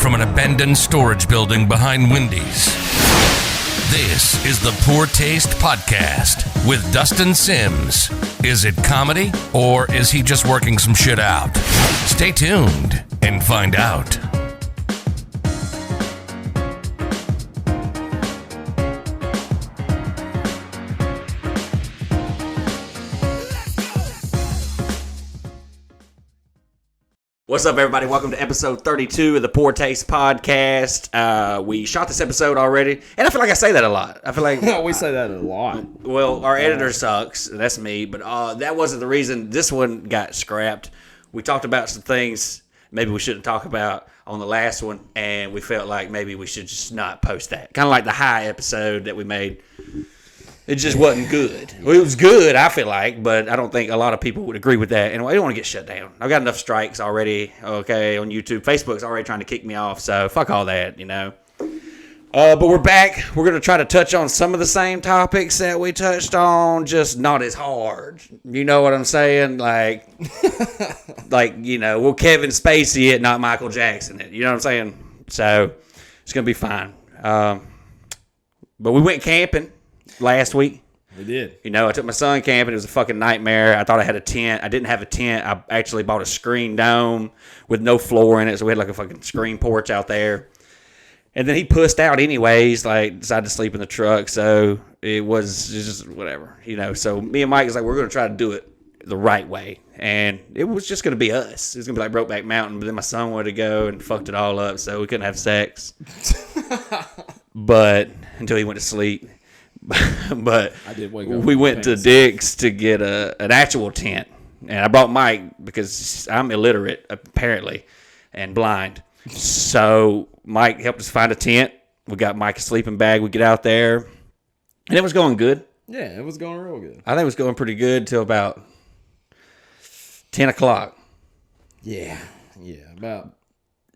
from an abandoned storage building behind Wendy's. This is the Poor Taste Podcast with Dustin Sims. Is it comedy, or is he just working some shit out? Stay tuned and find out. What's up, everybody? Welcome to episode 32 of the Poor Taste Podcast. We shot this episode already, and I feel like I say that a lot. I feel like we say that a lot. Well, our editor sucks. That's me, but that wasn't the reason this one got scrapped. We talked about some things maybe we shouldn't talk about on the last one, and we felt like maybe we should just not post that. Kind of like the high episode that we made. It just wasn't good. Well, it was good, I feel like, but I don't think a lot of people would agree with that. And I don't want to get shut down. I've got enough strikes already, okay, on YouTube. Facebook's already trying to kick me off, so fuck all that, you know. But we're back. We're going to try to touch on some of the same topics that we touched on, just not as hard. You know what I'm saying? Like, you know, we'll Kevin Spacey it, not Michael Jackson it. You know what I'm saying? So it's going to be fine. But we went camping last week. We did. You know, I took my son camping. It was a fucking nightmare. I thought I had a tent. I didn't have a tent. I actually bought a screen dome with no floor in it, so we had like a fucking screen porch out there. And then he pussed out anyways, like decided to sleep in the truck. So it was just whatever, you know. So me and Mike was like, we're going to try to do it the right way. And it was just going to be us. It was going to be like Brokeback Mountain. But then my son wanted to go and fucked it all up, so we couldn't have sex. But until he went to sleep. But we went to Dick's to get an actual tent, and I brought Mike because I'm illiterate apparently and blind. So Mike helped us find a tent. We got Mike a sleeping bag. We get out there, and it was going good. Yeah, it was going real good. I think it was going pretty good till about 10 o'clock. Yeah, about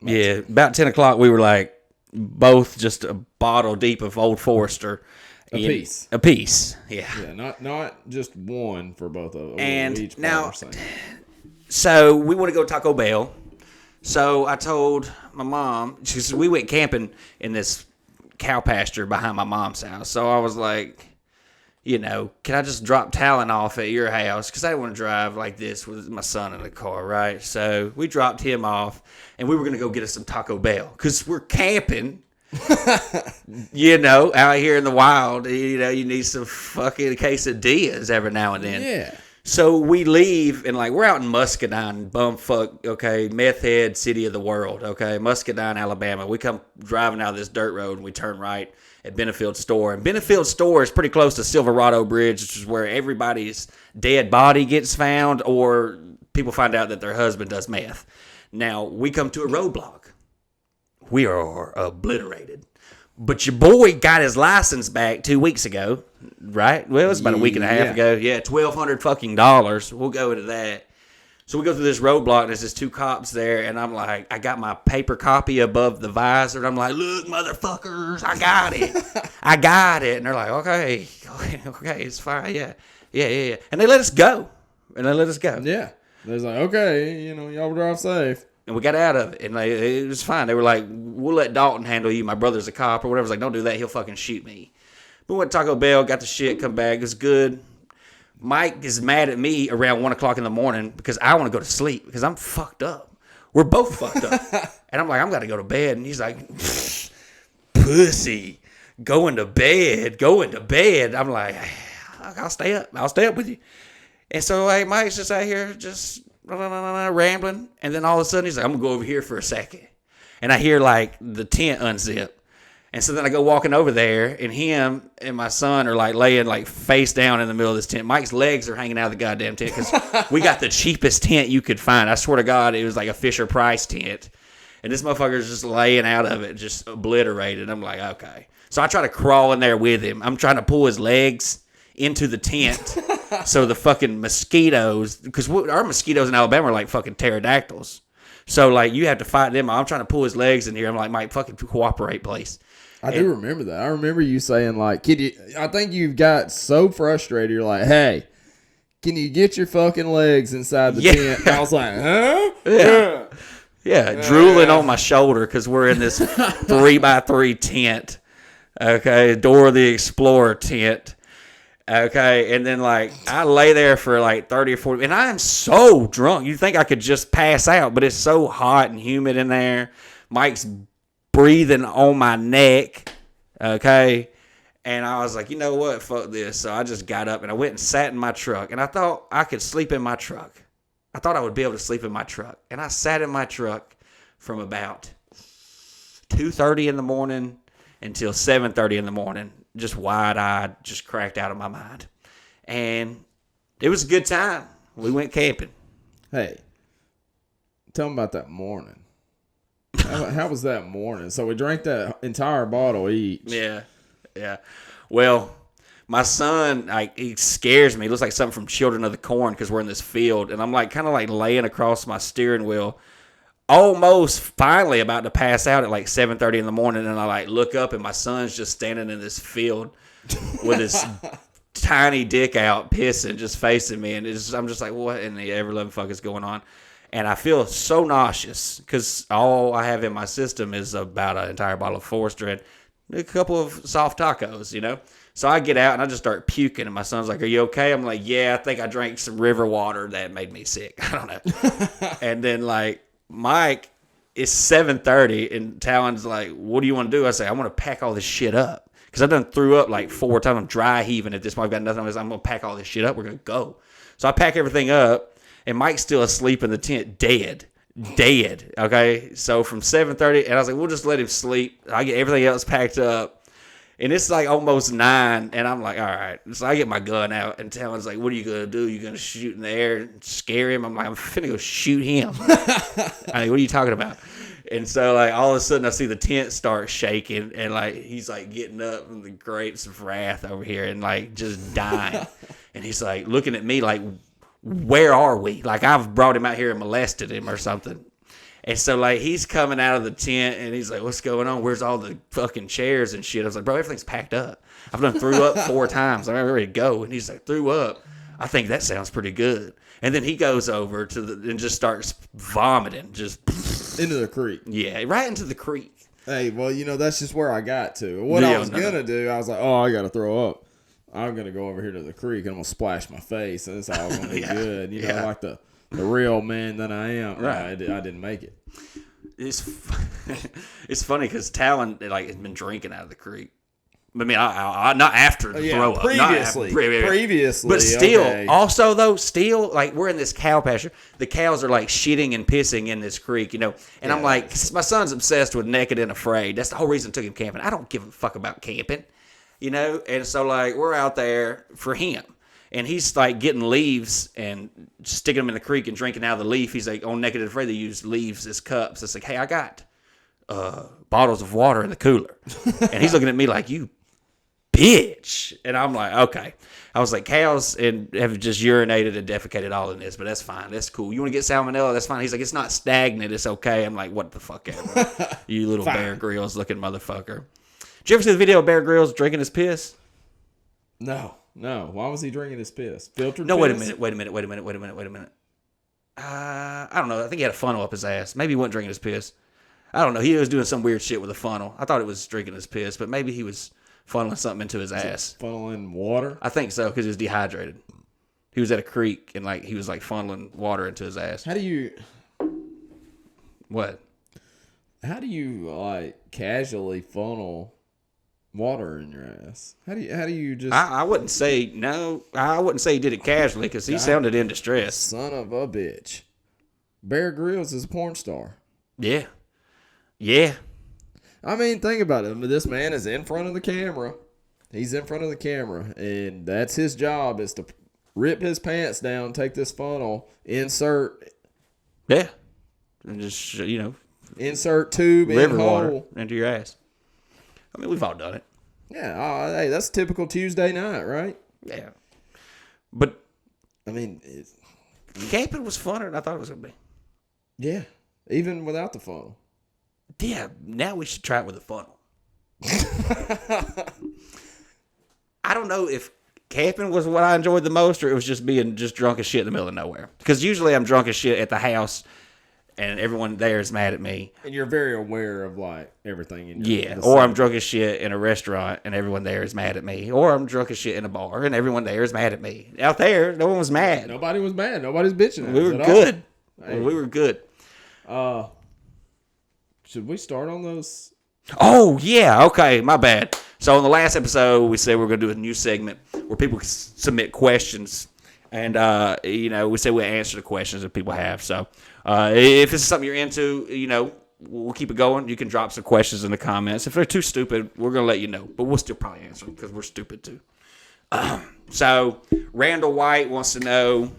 10 o'clock. We were like both just a bottle deep of Old Forester. A piece, yeah. Yeah, not just one for both of them. And each now, so we want to go to Taco Bell. So I told my mom, we went camping in this cow pasture behind my mom's house. So I was like, you know, can I just drop Talon off at your house? Because I didn't want to drive like this with my son in the car, right? So we dropped him off, and we were going to go get us some Taco Bell because we're camping. You know, out here in the wild, you know, you need some fucking quesadillas every now and then. Yeah. So we leave, and like we're out in Muscadine, bumfuck, okay, meth head city of the world, okay, Muscadine, Alabama. We come driving out of this dirt road, and we turn right at Benefield Store. And Benefield Store is pretty close to Silverado Bridge, which is where everybody's dead body gets found, or people find out that their husband does meth. Now, we come to a roadblock. We are obliterated. But your boy got his license back 2 weeks ago, right? Well, it was about a week and a half ago. Yeah, $1,200 fucking dollars. We'll go into that. So we go through this roadblock, and there's just two cops there, and I'm like, I got my paper copy above the visor, and I'm like, look, motherfuckers, I got it. I got it. And they're like, okay, it's fine, yeah. And they let us go. Yeah. They was like, okay, you know, y'all drive safe. And we got out of it, and it was fine. They were like, we'll let Dalton handle you. My brother's a cop or whatever. I was like, don't do that. He'll fucking shoot me. But we went to Taco Bell, got the shit, come back. It was good. Mike is mad at me around 1 o'clock in the morning because I want to go to sleep because I'm fucked up. We're both fucked up. And I'm like, I'm got to go to bed. And he's like, pussy, going to bed. I'm like, I'll stay up. I'll stay up with you. And so like, Mike's just out here just rambling, and then all of a sudden he's like, I'm gonna go over here for a second, and I hear like the tent unzip, and so then I go walking over there, and him and my son are like laying like face down in the middle of this tent. Mike's legs are hanging out of the goddamn tent because we got the cheapest tent you could find. I swear to God, it was like a Fisher Price tent, and this motherfucker's just laying out of it, just obliterated. I'm like, okay. So I try to crawl in there with him. I'm trying to pull his legs into the tent. So the fucking mosquitoes, because our mosquitoes in Alabama are like fucking pterodactyls. So like you have to fight them. I'm trying to pull his legs in here. I'm like, Mike, fucking cooperate, please. I do remember that. I remember you saying like, I think you got so frustrated. You're like, hey, can you get your fucking legs inside the tent? And I was like, huh? Yeah. drooling on my shoulder because we're in this 3x3 tent. Okay, Dora the Explorer tent. Okay, and then like I lay there for like 30 or 40, and I am so drunk. You think I could just pass out, but it's so hot and humid in there. Mike's breathing on my neck. Okay, and I was like, you know what, fuck this. So I just got up and I went and sat in my truck, and I thought I could sleep in my truck. I thought I would be able to sleep in my truck, and I sat in my truck from about 2:30 in the morning until 7:30 in the morning. Just wide-eyed, just cracked out of my mind. And it was a good time. We went camping. Hey, tell me about that morning. How was that morning? So we drank that entire bottle each. Yeah. Well, my son, like, he scares me. He looks like something from Children of the Corn because we're in this field. And I'm like kind of like laying across my steering wheel, almost finally about to pass out at like 7:30 in the morning, and I like look up and my son's just standing in this field with his tiny dick out pissing, just facing me, and I'm just like, what in the ever loving fuck is going on? And I feel so nauseous because all I have in my system is about an entire bottle of Forester and a couple of soft tacos, you know. So I get out and I just start puking, and my son's like, are you okay? I'm like, yeah, I think I drank some river water that made me sick. I don't know. And then like Mike, it's 7:30, and Talon's like, what do you want to do? I say, I want to pack all this shit up. Because I done threw up like 4 times. I'm dry heaving at this point. I've got nothing. I'm going to pack all this shit up. We're going to go. So I pack everything up, and Mike's still asleep in the tent, dead. Okay? So from 7:30, and I was like, we'll just let him sleep. I get everything else packed up. And it's like almost 9, and I'm like, all right. So I get my gun out, and Talon's like, what are you going to do? You going to shoot in the air and scare him? I'm like, I'm finna go shoot him. I mean, what are you talking about? And so, like, all of a sudden, I see the tent start shaking, and, like, he's, like, getting up from the grapes of wrath over here and, like, just dying. And he's, like, looking at me like, where are we? Like, I've brought him out here and molested him or something. And so, like, he's coming out of the tent, and he's like, what's going on? Where's all the fucking chairs and shit? I was like, bro, everything's packed up. I've done threw up 4 times. I'm ready to go. And he's like, threw up? I think that sounds pretty good. And then he goes over and just starts vomiting. Just into the creek. Yeah, right into the creek. Hey, well, you know, that's just where I got to. What I was going to do, I was like, oh, I got to throw up. I'm going to go over here to the creek, and I'm going to splash my face, and it's all going to be good. You know, like the real man that I am. Right. I didn't make it. It's funny because Talon like has been drinking out of the creek. I mean, I not after the throw up. Previously. But still, okay. Also though, still like we're in this cow pasture. The cows are like shitting and pissing in this creek, you know. And I'm like, my son's obsessed with Naked and Afraid. That's the whole reason I took him camping. I don't give a fuck about camping, you know. And so like we're out there for him. And he's like getting leaves and sticking them in the creek and drinking out of the leaf. He's like, on Naked and Afraid, they use leaves as cups. It's like, hey, I got bottles of water in the cooler. And he's looking at me like, you bitch. And I'm like, okay. I was like, cows have just urinated and defecated all in this, but that's fine. That's cool. You want to get salmonella? That's fine. He's like, it's not stagnant. It's okay. I'm like, what the fuck ever. You little Bear Grylls looking motherfucker. Did you ever see the video of Bear Grylls drinking his piss? No. Why was he drinking his piss? Filtered No, piss? wait a minute. I don't know. I think he had a funnel up his ass. Maybe he wasn't drinking his piss. I don't know. He was doing some weird shit with a funnel. I thought it was drinking his piss, but maybe he was funneling something into his ass. Funneling water? I think so, because he was dehydrated. He was at a creek, and like he was like funneling water into his ass. How do you... What? How do you, like, casually funnel water in your ass? How do you just... I wouldn't say, no. I wouldn't say he did it casually, because he sounded in distress. Son of a bitch. Bear Grylls is a porn star. Yeah. I mean, think about it. This man is in front of the camera. He's in front of the camera, and that's his job, is to rip his pants down, take this funnel, insert... Yeah. And just, you know... Insert tube in river hole. Water into your ass. I mean, we've all done it. Yeah, hey, that's typical Tuesday night, right? Yeah. But... I mean... camping was funner than I thought it was going to be. Yeah, even without the funnel. Yeah, now we should try it with a funnel. I don't know if camping was what I enjoyed the most, or it was just being just drunk as shit in the middle of nowhere. Because usually I'm drunk as shit at the house and everyone there is mad at me. And you're very aware of like everything in your vicinity. Or I'm drunk as shit in a restaurant and everyone there is mad at me. Or I'm drunk as shit in a bar and everyone there is mad at me. Out there, no one was mad. Nobody was mad. Nobody's bitching. We were good. Hey. We were good. Should we start on those? Oh, yeah. Okay, my bad. So on the last episode, we said we are going to do a new segment where people can submit questions. And, we said we'll answer the questions that people have. So if this is something you're into, we'll keep it going. You can drop some questions in the comments. If they're too stupid, we're going to let you know. But we'll still probably answer them because we're stupid too. So Randall White wants to know,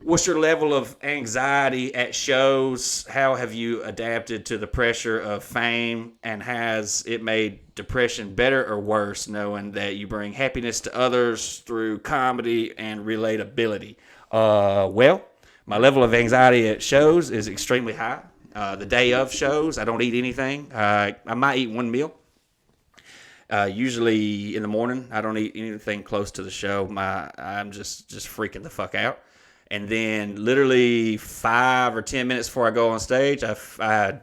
what's your level of anxiety at shows? How have you adapted to the pressure of fame? And has it made depression better or worse, knowing that you bring happiness to others through comedy and relatability? Well, my level of anxiety at shows is extremely high. The day of shows, I don't eat anything. I might eat one meal. Usually in the morning, I don't eat anything close to the show. I'm just freaking the fuck out. And then literally 5 or 10 minutes before I go on stage, I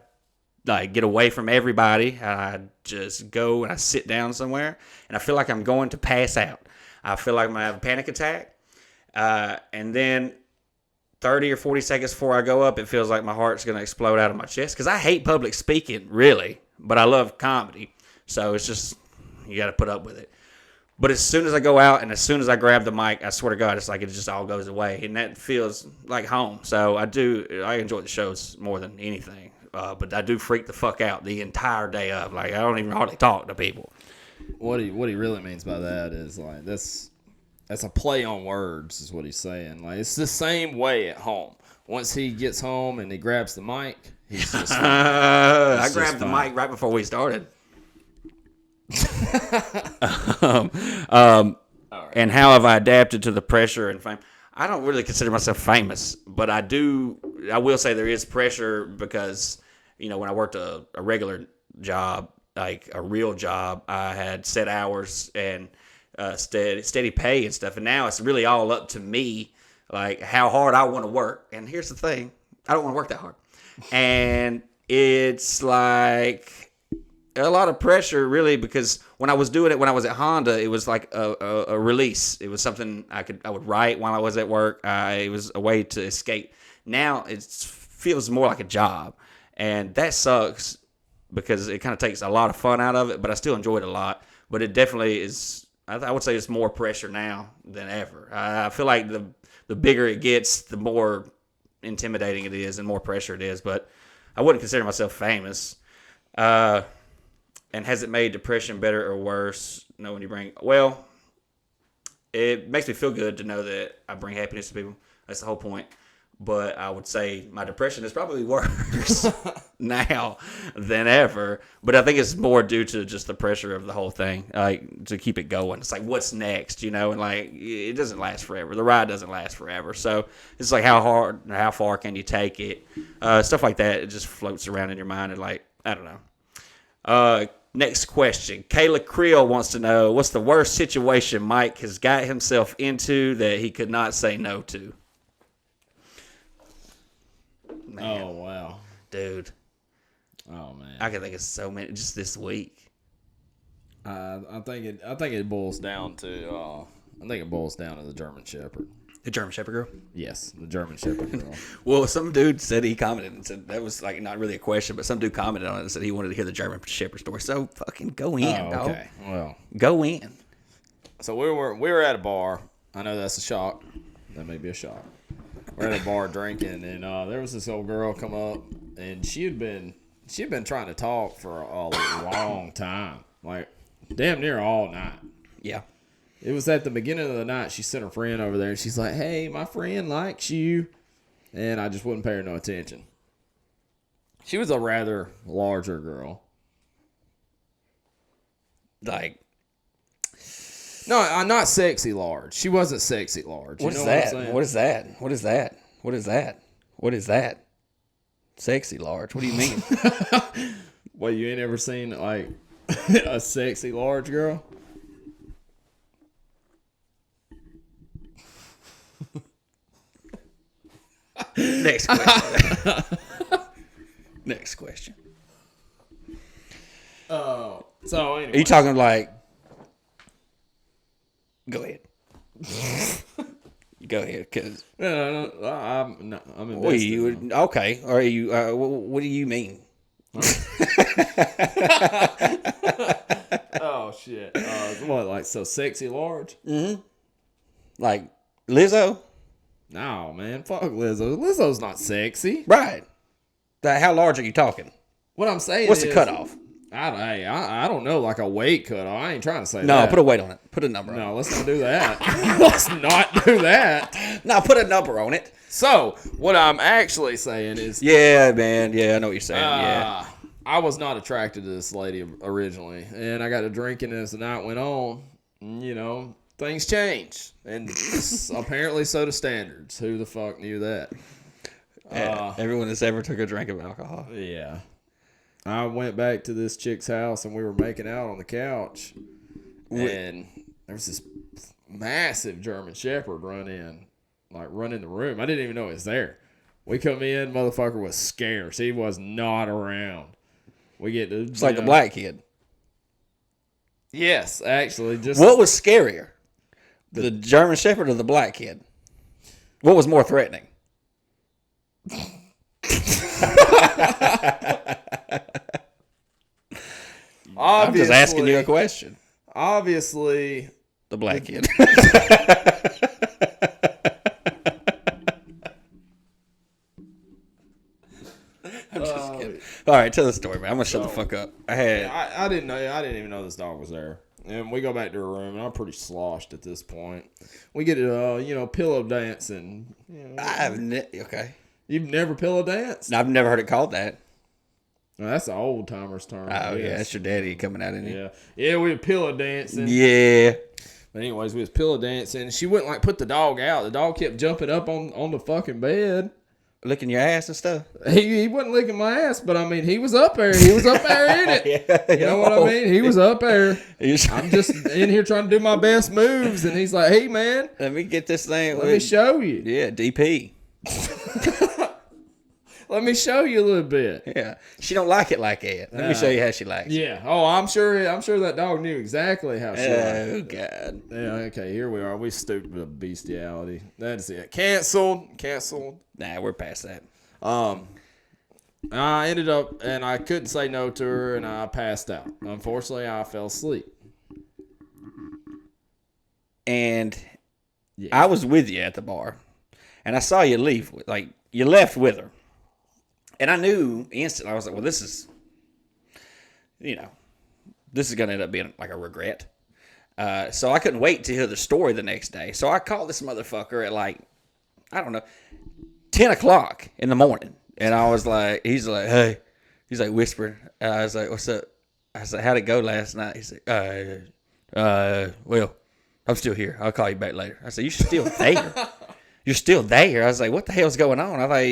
get away from everybody. I just go and I sit down somewhere, and I feel like I'm going to pass out. I feel like I'm going to have a panic attack. And then 30 or 40 seconds before I go up, it feels like my heart's going to explode out of my chest. Because I hate public speaking, really, but I love comedy. So it's just, you got to put up with it. But as soon as I go out and as soon as I grab the mic, I swear to God, it's like it just all goes away. And that feels like home. So I enjoy the shows more than anything. But I do freak the fuck out the entire day of. Like, I don't even hardly talk to people. What he really means by that is, like, that's a play on words is what he's saying. Like, it's the same way at home. Once he gets home and he grabs the mic, he's just I grabbed the mic right before we started. And how have I adapted to the pressure and fame? I don't really consider myself famous, but I will say there is pressure because, when I worked a regular job, like a real job, I had set hours and steady pay and stuff. And now it's really all up to me, like how hard I want to work. And here's the thing, I don't want to work that hard. And it's like a lot of pressure, really, because when I was doing it when I was at Honda, it was like a release. It was something I would write while I was at work. It was a way to escape. Now it feels more like a job, and that sucks because it kind of takes a lot of fun out of it. But I still enjoy it a lot. But it definitely is. I would say it's more pressure now than ever. I feel like the bigger it gets, the more intimidating it is, and more pressure it is. But I wouldn't consider myself famous. And has it made depression better or worse? Well, it makes me feel good to know that I bring happiness to people. That's the whole point. But I would say my depression is probably worse now than ever. But I think it's more due to just the pressure of the whole thing, like to keep it going. It's like, what's next, and like it doesn't last forever. The ride doesn't last forever. So it's like how far can you take it? Stuff like that. It just floats around in your mind and like, I don't know. Next question. Kayla Creel wants to know, what's the worst situation Mike has got himself into that he could not say no to? Man. Oh, wow. Dude. Oh, man. I can think of so many just this week. I think it boils down to the German Shepherd. The German Shepherd girl? Yes, the German Shepherd girl. Well, some dude said he commented and said that was like not really a question, but some dude commented on it and said he wanted to hear the German Shepherd story. So fucking go in, dog. Okay. Well, go in. So we were at a bar. I know that's a shock. That may be a shock. We're at a bar drinking, and there was this old girl come up, and she had been trying to talk for a long time, like damn near all night. Yeah. It was at the beginning of the night. She sent her friend over there, and she's like, "Hey, my friend likes you," and I just wouldn't pay her no attention. She was a rather larger girl. Like, no, I'm not sexy large. She wasn't sexy large. What is that? What is that? What is that? What is that? What is that? Sexy large. What do you mean? Well, you ain't ever seen like a sexy large girl? Next question. Next question. So anyway. Are you talking like? Go ahead. Go ahead, cause. No, I'm invested. What you okay? Are you? What do you mean? Oh shit! What, like so sexy large? Mm-hmm. Like Lizzo? No, man, fuck Lizzo. Lizzo's not sexy. Right. How large are you talking? What I'm saying What's is, the cutoff? I don't know, like a weight cutoff. I ain't trying to say No, that. put a weight on it. Put a number on it. No, let's not do that. Let's not do that. No, put a number on it. So, what I'm actually saying is... Yeah, man. Yeah, I know what you're saying. Yeah. I was not attracted to this lady originally. And I got to drinking as the night went on. You know, things changed. And apparently so do standards. Who the fuck knew that? Everyone that's ever took a drink of alcohol. Yeah. I went back to this chick's house and we were making out on the couch. And there was this massive German Shepherd run in the room. I didn't even know he was there. We come in, motherfucker was scarce. He was not around. We get to... It's like the black kid. Yes, actually. Just what was scarier? The German Shepherd or the black kid? What was more threatening? I'm just asking you a question. Obviously, the black kid. I'm just kidding. All right, tell the story, man. I'm gonna shut the fuck up. I didn't know. I didn't even know this dog was there. And we go back to her room, and I'm pretty sloshed at this point. We get pillow dancing. Okay. You've never pillow danced? No, I've never heard it called that. Well, that's an old timer's term. Oh yeah, that's your daddy coming out in here. Yeah, we were pillow dancing. Yeah. But anyways, we was pillow dancing. She wouldn't put the dog out. The dog kept jumping up on the fucking bed. Licking your ass and stuff? He wasn't licking my ass, but I mean, he was up there. He was up there in it. Yeah, you know what I mean? He was up there. I'm just in here trying to do my best moves, and he's like, hey, man. Let me get this thing. Let me show you. Yeah, DP. Let me show you a little bit. Yeah. She don't like it like that. Let me show you how she likes it. Yeah. Oh, I'm sure that dog knew exactly how she liked it. Oh, God. Yeah, okay, here we are. We stooped to bestiality. That's it. Canceled. Nah, we're past that. I ended up, and I couldn't say no to her, and I passed out. Unfortunately, I fell asleep. And I was with you at the bar, and I saw you leave. Like, you left with her. And I knew instantly, I was like, well, this is going to end up being like a regret. So I couldn't wait to hear the story the next day. So I called this motherfucker at 10 o'clock in the morning. And I was like, he's like, hey. He's like whispering. I was like, what's up? I said, how'd it go last night? He said, well, I'm still here. I'll call you back later. I said, you're still there? You're still there? I was like, what the hell's going on? I thought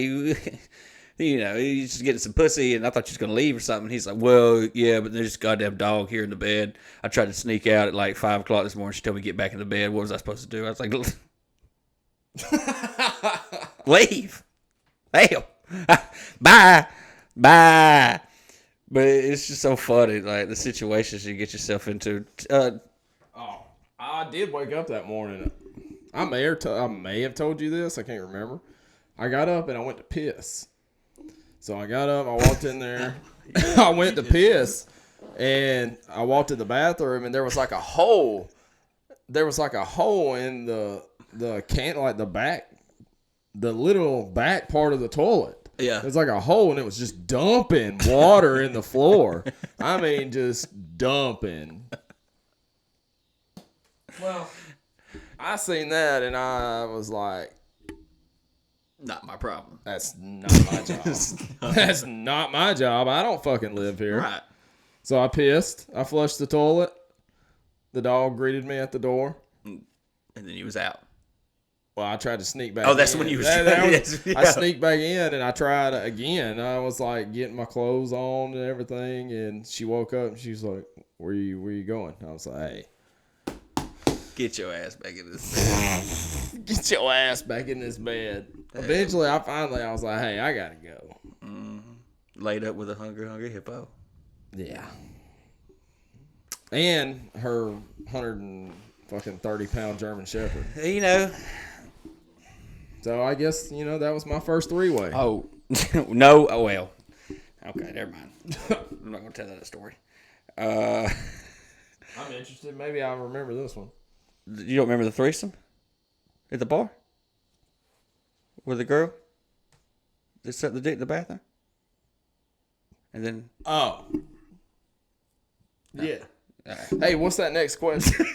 he's just getting some pussy, and I thought you was going to leave or something. He's like, well, yeah, but there's this goddamn dog here in the bed. I tried to sneak out at like 5 o'clock this morning. She told me to get back in the bed. What was I supposed to do? I was like, leave. Hell. Bye. But it's just so funny, like the situations you get yourself into. I did wake up that morning. I may have told you this. I can't remember. I got up and I went to piss. So I got up, I walked in there, I went to piss, and I walked in the bathroom, and there was like a hole. There was like a hole in the can, like the little back part of the toilet. Yeah. It was like a hole, and it was just dumping water in the floor. I mean, just dumping. Well, I seen that, and I was like, not my problem. That's not my job. That's not my job. I don't fucking live here. Right. So I pissed. I flushed the toilet. The dog greeted me at the door. And then you was out. Well, I tried to sneak back in. Oh, that's in. when you was... I sneaked back in, and I tried again. I was like getting my clothes on and everything, and she woke up, and she was like, where you going? I was like, hey. Get your ass back in this bed. Get your ass back in this bed. Eventually, I was like, hey, I gotta go. Laid up with a hungry hippo. Yeah. And her 130-pound German Shepherd. You know. So I guess, that was my first three-way. Oh, no. Oh, well. Okay, never mind. I'm not going to tell that story. I'm interested. Maybe I'll remember this one. You don't remember the threesome? At the bar? With the girl? They set the dick in the bathroom? And then... Oh. Yeah. All right. Hey, what's that next question?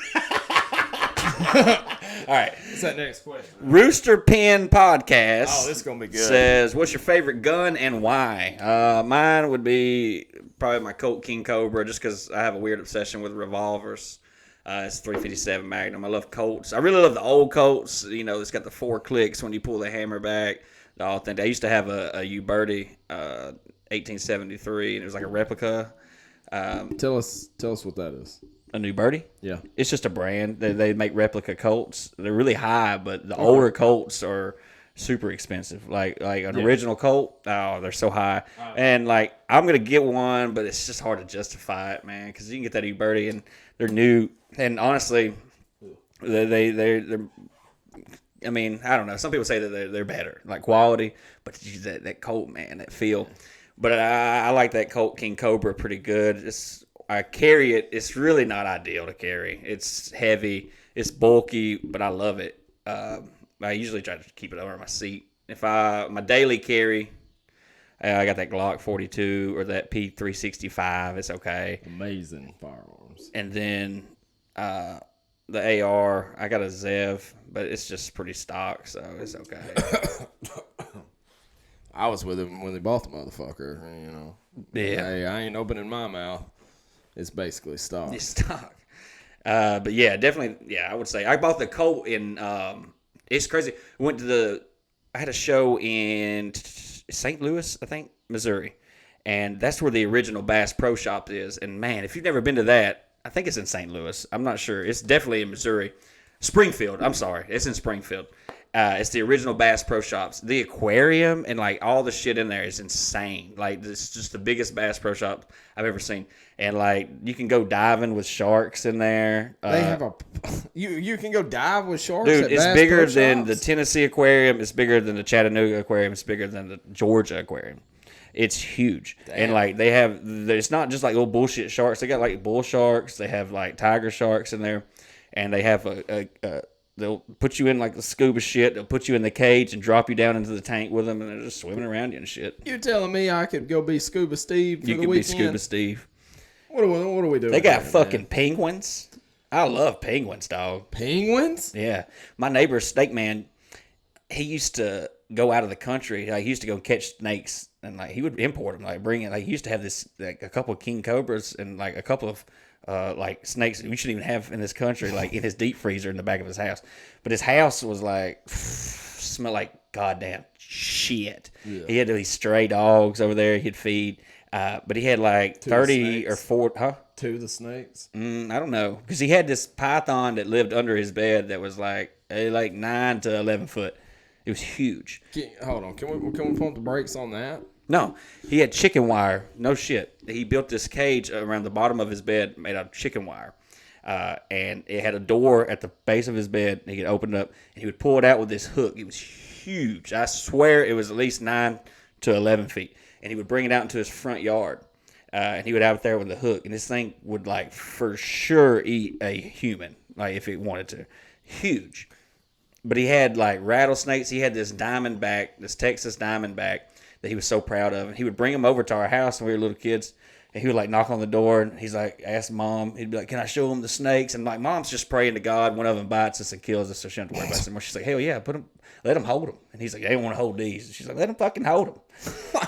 All right. What's that next question? Rooster Pen Podcast. Oh, this is going to be good. Says, what's your favorite gun and why? Mine would be probably my Colt King Cobra, just because I have a weird obsession with revolvers. It's 357 Magnum. I love Colts. I really love the old Colts. It's got the 4 clicks when you pull the hammer back. The authentic. I used to have a Uberti 1873, and it was like a replica. Tell us what that is. A new Birdie? Yeah. It's just a brand. They make replica Colts. They're really high, but the older Colts are super expensive. Like an original Colt, they're so high. And I'm gonna get one, but it's just hard to justify it, man, because you can get that Birdie and they're new. And honestly, they're. I mean, I don't know. Some people say that they're better, like quality, but that Colt, man, that feel. But I like that Colt King Cobra pretty good. I carry it. It's really not ideal to carry. It's heavy. It's bulky, but I love it. I usually try to keep it under my seat. If my daily carry, I got that Glock 42 or that P365. It's okay. Amazing firearms. And then the AR, I got a Zev, but it's just pretty stock, so it's okay. I was with him when they bought the motherfucker, Yeah. Hey, I ain't opening my mouth. It's basically stock. It's stock. But yeah, definitely, I would say. I bought the Colt in, it's crazy. I had a show in St. Louis, I think, Missouri. And that's where the original Bass Pro Shop is. And man, if you've never been to that, I think it's in St. Louis. I'm not sure. It's definitely in Missouri. Springfield. I'm sorry. It's in Springfield. It's the original Bass Pro Shops. The aquarium and all the shit in there is insane. It's just the biggest Bass Pro Shop I've ever seen. And you can go diving with sharks in there. They have you can go dive with sharks. Dude, at it's Bass bigger Pro than Shops? the Tennessee Aquarium. It's bigger than the Chattanooga Aquarium. It's bigger than the Georgia Aquarium. It's huge. Damn. And they have, it's not just little bullshit sharks. They got bull sharks. They have tiger sharks in there. And they have they'll put you in the scuba shit. They'll put you in the cage and drop you down into the tank with them, and they're just swimming around you and shit. You're telling me I could go be Scuba Steve for the You could weekend? be Scuba Steve. What are we doing? They got here, fucking man? penguins. I love penguins, dog. Penguins? Yeah. My neighbor, Snake Man, he used to go out of the country. He used to go catch snakes, and he would import them. Bring it. He used to have this a couple of king cobras and a couple of snakes we shouldn't even have in this country, in his deep freezer in the back of his house. But his house was smelled like goddamn shit. Yeah. He had these stray dogs over there he'd feed. But he had 30 or 40, huh? To the snakes? I don't know. Because he had this python that lived under his bed that was 9 to 11 foot. It was huge. Hold on. Can we pump the brakes on that? No, he had chicken wire. No shit. He built this cage around the bottom of his bed made out of chicken wire. And it had a door at the base of his bed. And he could open it up, and he would pull it out with this hook. It was huge. I swear it was at least 9 to 11 feet. And he would bring it out into his front yard. And he would have it there with the hook. And this thing would, for sure eat a human, if it wanted to. Huge. But he had, rattlesnakes. He had this diamondback, this Texas diamondback, that he was so proud of. And he would bring them over to our house when we were little kids. And he would, knock on the door. And he's ask Mom. He'd be like, can I show him the snakes? And, Mom's just praying to God. One of them bites us and kills us, so she doesn't have to worry about it anymore. She's like, hell yeah, let him hold them. And he's like, I don't want to hold these. And she's like, let him fucking hold them.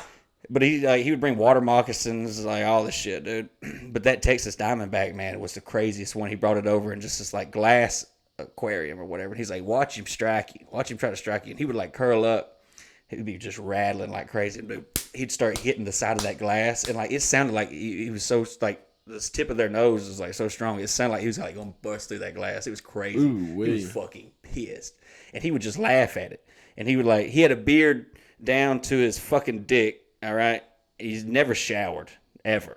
But he would bring water moccasins, all this shit, dude. But that Texas diamondback, man, it was the craziest one. He brought it over in just this glass aquarium or whatever. And he's like, watch him strike you. Watch him try to strike you. And he would curl up. He would be just rattling like crazy. Dude, he'd start hitting the side of that glass. And it sounded like he was so, the this tip of their nose was like so strong. It sounded like he was like going to bust through that glass. It was crazy. Ooh, he was fucking pissed. And he would just laugh at it. And he would like, he had a beard down to his fucking dick. All right. He's never showered. Ever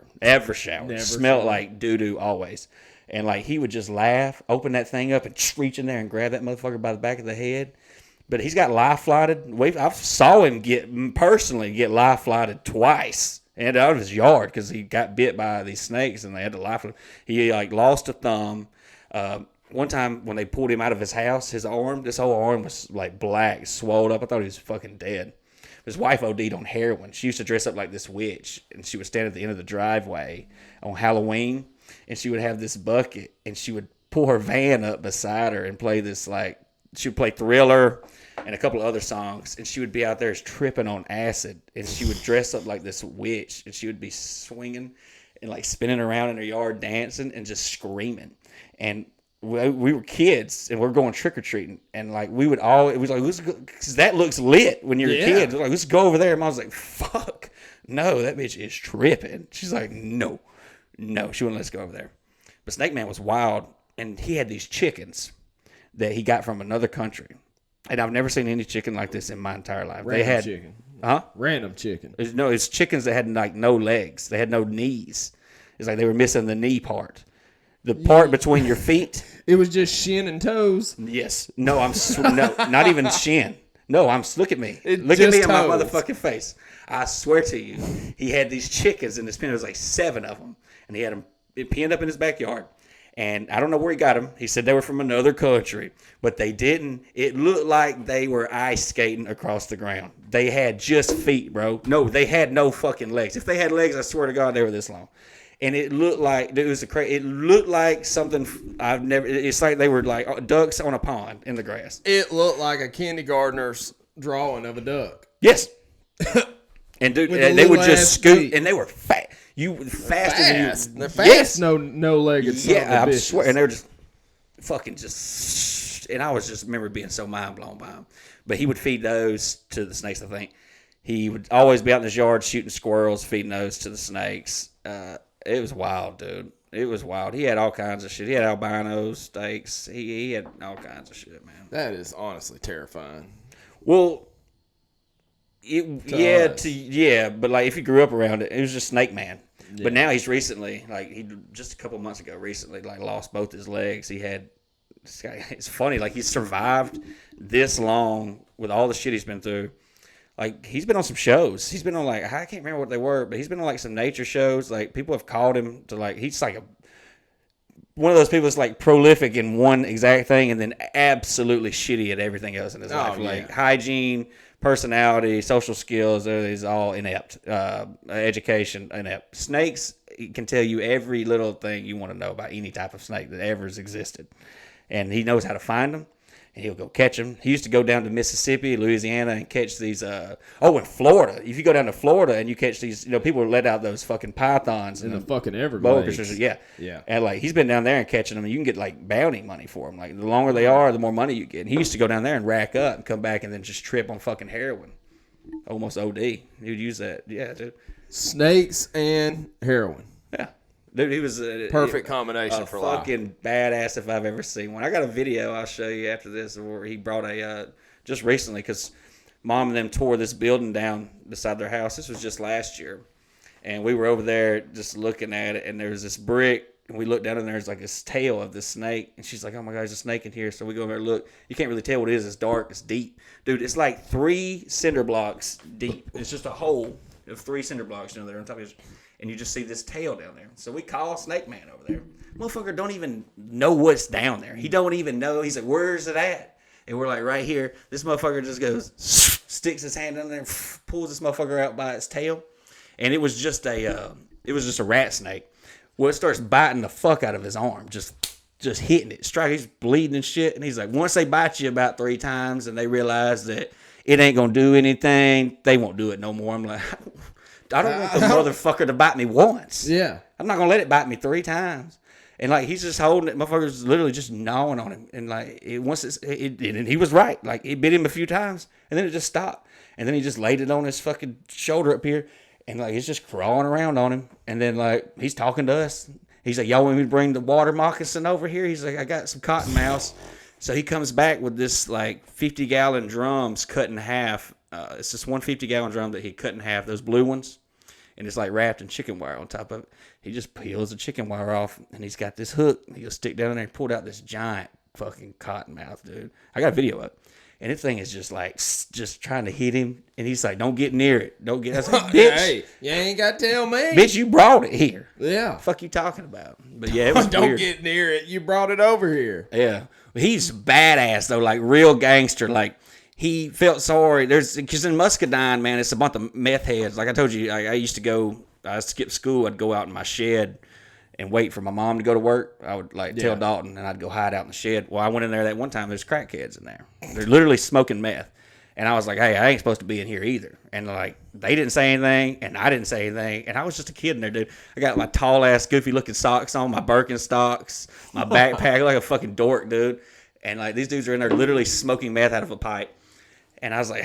showered. Never Smelled showered. like doo-doo always. And like he would just laugh, open that thing up and reach in there and grab that motherfucker by the back of the head. But he's got life flighted. I saw him personally get life flighted twice. And out of his yard because he got bit by these snakes and they had to life flight. He like lost a thumb. One time when they pulled him out of his house, this whole arm was like black, swelled up. I thought he was fucking dead. His wife OD'd on heroin. She used to dress up like this witch, and she would stand at the end of the driveway on Halloween, and she would have this bucket, and she would pull her van up beside her and play this like, she would play Thriller and a couple of other songs, and she would be out there tripping on acid, and she would dress up like this witch, and she would be swinging and like spinning around in her yard dancing and just screaming. And we were kids and we're going trick-or-treating, and like we would all, it was like, because that looks lit when you're a kid. Like, let's go over there. And I was like, fuck no, that bitch is tripping. She's like, no, she wouldn't let us go over there. But Snake Man was wild, and he had these chickens that he got from another country, and I've never seen any chicken like this in my entire life. Random chicken. No, it's chickens that had like no legs. They had no knees. It's like they were missing the knee part. The part between your feet. It was just shin and toes. Yes. No, no, not even shin. No, look at me. Look at me in my motherfucking face. I swear to you, he had these chickens in his pen. There was like 7 of them, and he had them pinned up in his backyard. And I don't know where he got them. He said they were from another country, but they didn't. It looked like they were ice skating across the ground. They had just feet, bro. No, they had no fucking legs. If they had legs, I swear to God, they were this long. And it looked like it looked like something I've never. It's like they were like ducks on a pond in the grass. It looked like a kindergartner's drawing of a duck. Yes. And dude, they would just scoot, and they were fat. They're fast. No legged. Yeah, I swear. And they were just fucking just. And I was just remember being so mind blown by him. But he would feed those to the snakes. I think he would always be out in his yard shooting squirrels, feeding those to the snakes. It was wild, dude. It was wild. He had all kinds of shit. He had albinos, steaks. He had all kinds of shit, man. That is honestly terrifying. Well, but like if you grew up around it, it was just Snake Man. Yeah. But now he's recently, like he just a couple months ago, like lost both his legs. It's funny, like he's survived this long with all the shit he's been through. Like, he's been on some shows. He's been on, like, I can't remember what they were, but he's been on, like, some nature shows. Like, people have called him to, like, he's like one of those people that's, like, prolific in one exact thing and then absolutely shitty at everything else in his life. Yeah. Like, hygiene, personality, social skills, is all inept. Education, inept. Snakes can tell you every little thing you want to know about any type of snake that ever has existed. And he knows how to find them. And he'll go catch them. He used to go down to Mississippi, Louisiana, and catch these. In Florida. If you go down to Florida and you catch these, people let out those fucking pythons in the fucking Everglades. Yeah. And like he's been down there and catching them, and you can get like bounty money for them. Like the longer they are, the more money you get. And he used to go down there and rack up and come back and then just trip on fucking heroin, almost OD. He would use that. Yeah, dude. Snakes and heroin. Yeah. Dude, he was a perfect combination for life. Fucking badass if I've ever seen one. I got a video I'll show you after this where he brought just recently because Mom and them tore this building down beside their house. This was just last year. And we were over there just looking at it, and there was this brick, and we looked down and there's like this tail of this snake. And she's like, oh my God, there's a snake in here. So we go over there and look. You can't really tell what it is. It's dark. It's deep. Dude, it's like 3 cinder blocks deep. It's just a hole of 3 cinder blocks there on top of it. And you just see this tail down there. So we call Snake Man over there. Motherfucker don't even know what's down there. He don't even know. He's like, where's it at? And we're like, right here. This motherfucker just goes, sticks his hand in there, pulls this motherfucker out by its tail. And it was just a rat snake. Well, it starts biting the fuck out of his arm, just hitting it. He's bleeding and shit. And he's like, once they bite you about 3 times and they realize that it ain't going to do anything, they won't do it no more. I'm like, I don't want the motherfucker to bite me once. Yeah. I'm not going to let it bite me 3 times. And, like, he's just holding it. Motherfucker's literally just gnawing on him. And, like, and he was right. Like, it bit him a few times, and then it just stopped. And then he just laid it on his fucking shoulder up here. And, like, it's just crawling around on him. And then, like, he's talking to us. He's like, y'all want me to bring the water moccasin over here? He's like, I got some cottonmouths. So he comes back with this like 50-gallon drums cut in half. It's this 150-gallon drum that he cut in half, those blue ones. And it's like wrapped in chicken wire on top of it. He just peels the chicken wire off, and he's got this hook. He'll stick down in there and pulled out this giant fucking cottonmouth, dude. I got a video of it. And this thing is just like, just trying to hit him. And he's like, don't get near it. Don't get. I was like, bitch. Hey, you ain't got to tell me. Bitch, you brought it here. Yeah. The fuck you talking about? But yeah, it was Don't weird. get near it. You brought it over here. Yeah. He's badass, though, like real gangster. Like, he felt sorry. Because in Muscadine, man, it's a bunch of meth heads. Like I told you, I used to go, I skipped school. I'd go out in my shed and wait for my mom to go to work. I would like tell Dalton, and I'd go hide out in the shed. Well, I went in there that one time. There's crackheads in there. They're literally smoking meth. And I was like, hey, I ain't supposed to be in here either. And like, they didn't say anything, and I didn't say anything. And I was just a kid in there, dude. I got my tall ass, goofy looking socks on, my Birkenstocks, my backpack, like a fucking dork, dude. And like, these dudes are in there literally smoking meth out of a pipe. And I was like,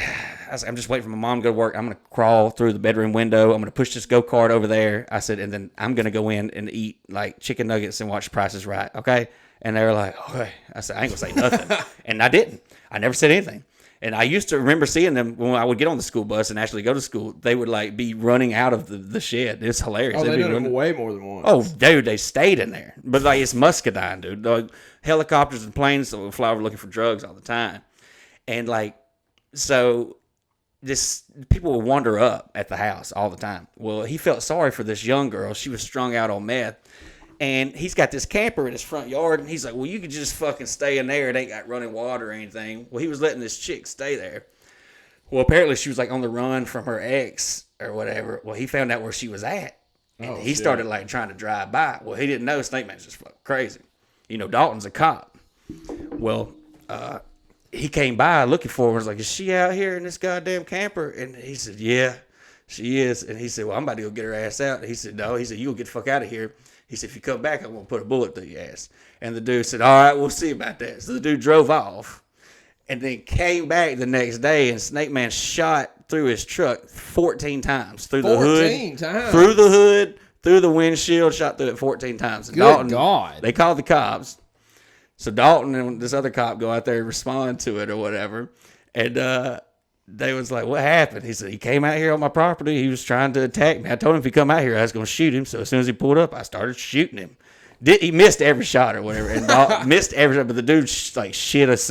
I'm just waiting for my mom to go to work. I'm going to crawl through the bedroom window. I'm going to push this go-kart over there. I said, and then I'm going to go in and eat like chicken nuggets and watch Price is Right. Okay. And they were like, okay. I said, I ain't going to say nothing. And I didn't. I never said anything. And I used to remember seeing them when I would get on the school bus and actually go to school. They would like be running out of the shed. It's hilarious. Oh, They'd they be done it running. way more than once. Oh, dude, they stayed in there. But like, it's Muscadine, dude. The helicopters and planes will fly over looking for drugs all the time. And like, so this people would wander up at the house all the time. Well, he felt sorry for this young girl. She was strung out on meth. And he's got this camper in his front yard, and he's like, well, you could just fucking stay in there. It ain't got running water or anything. Well, he was letting this chick stay there. Well, apparently she was like on the run from her ex or whatever. Well, he found out where she was at. And he started like trying to drive by. Well, he didn't know Snake Man's just fucking crazy. You know, Dalton's a cop. Well, he came by looking for her and was like, is she out here in this goddamn camper? And he said, yeah, she is. And he said, well, I'm about to go get her ass out. And he said, no. He said, you go get the fuck out of here. He said, if you come back, I'm going to put a bullet through your ass. And the dude said, all right, we'll see about that. So the dude drove off and then came back the next day, and Snake Man shot through his truck 14 times. Through the hood. 14 times? Through the hood, through the windshield, shot through it 14 times. And Good God. They called the cops. So Dalton and this other cop go out there and respond to it or whatever. And they was like, what happened? He said, he came out here on my property. He was trying to attack me. I told him if he come out here, I was going to shoot him. So as soon as he pulled up, I started shooting him. He missed every shot or whatever. And missed every shot. But the dude like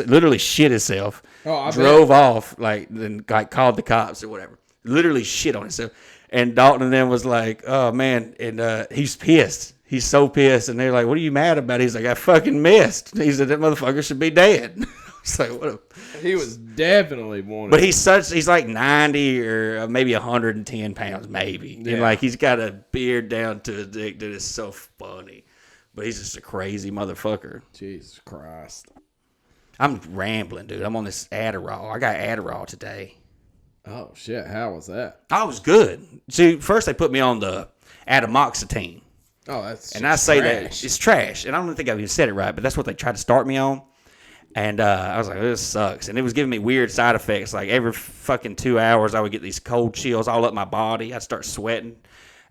literally shit himself. Oh, drove off, like, then like called the cops or whatever. Literally shit on himself. And Dalton and them was like, oh, man. And he's pissed. He's so pissed. And they're like, what are you mad about? He's like, I fucking missed. He said, that motherfucker should be dead. It's like, what a... He was definitely one. But he's like 90 or maybe 110 pounds, maybe. Yeah. And like, he's got a beard down to his dick that is so funny. But he's just a crazy motherfucker. Jesus Christ. I'm rambling, dude. I'm on this Adderall. I got Adderall today. Oh, shit. How was that? I was good. See, first they put me on the atomoxetine. Oh, that's and I say trash. That it's trash. And I don't think I even said it right, but that's what they tried to start me on. And I was like, this sucks. And it was giving me weird side effects. Like every fucking 2 hours, I would get these cold chills all up my body. I'd start sweating.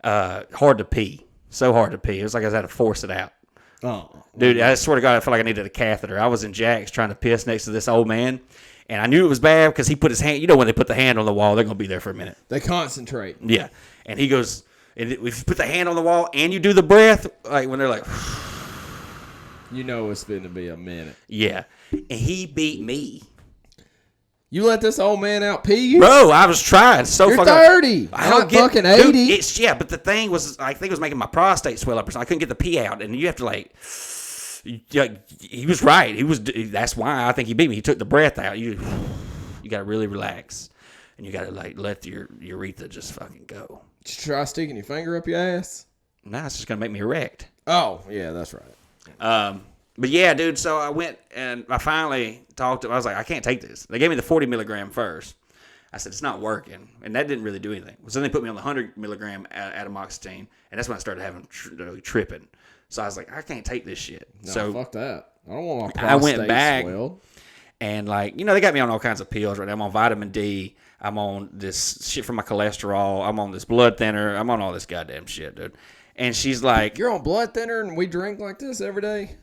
Hard to pee. So hard to pee. It was like I had to force it out. Oh, dude, I swear to God, I felt like I needed a catheter. I was in Jack's trying to piss next to this old man. And I knew it was bad because he put his hand, you know, when they put the hand on the wall, they're going to be there for a minute. They concentrate. Yeah. And he goes, and if you put the hand on the wall and you do the breath, like when they're like, you know it's going to be a minute. Yeah. And he beat me. You let this old man out pee you? Bro, I was trying so You're fucking... 30. I don't get fucking 80. Dude, yeah, but the thing was, I think it was making my prostate swell up or something. I couldn't get the pee out. And you have to like... he was right. That's why I think he beat me. He took the breath out. You got to really relax. And you got to like let your urethra just fucking go. Did you try sticking your finger up your ass? Nah, it's just going to make me erect. Oh, yeah, that's right. But yeah, dude, so I went and I finally talked to him. I was like, I can't take this. They gave me the 40 milligram first. I said, it's not working. And that didn't really do anything. So then they put me on the 100 milligram atomoxetine. And that's when I started having tripping. So I was like, I can't take this shit. No, so fuck that. I don't want my prostate I went back swelled. And like, you know, they got me on all kinds of pills right now. I'm on vitamin D. I'm on this shit for my cholesterol. I'm on this blood thinner. I'm on all this goddamn shit, dude. And she's like, "You're on blood thinner, and we drink like this every day."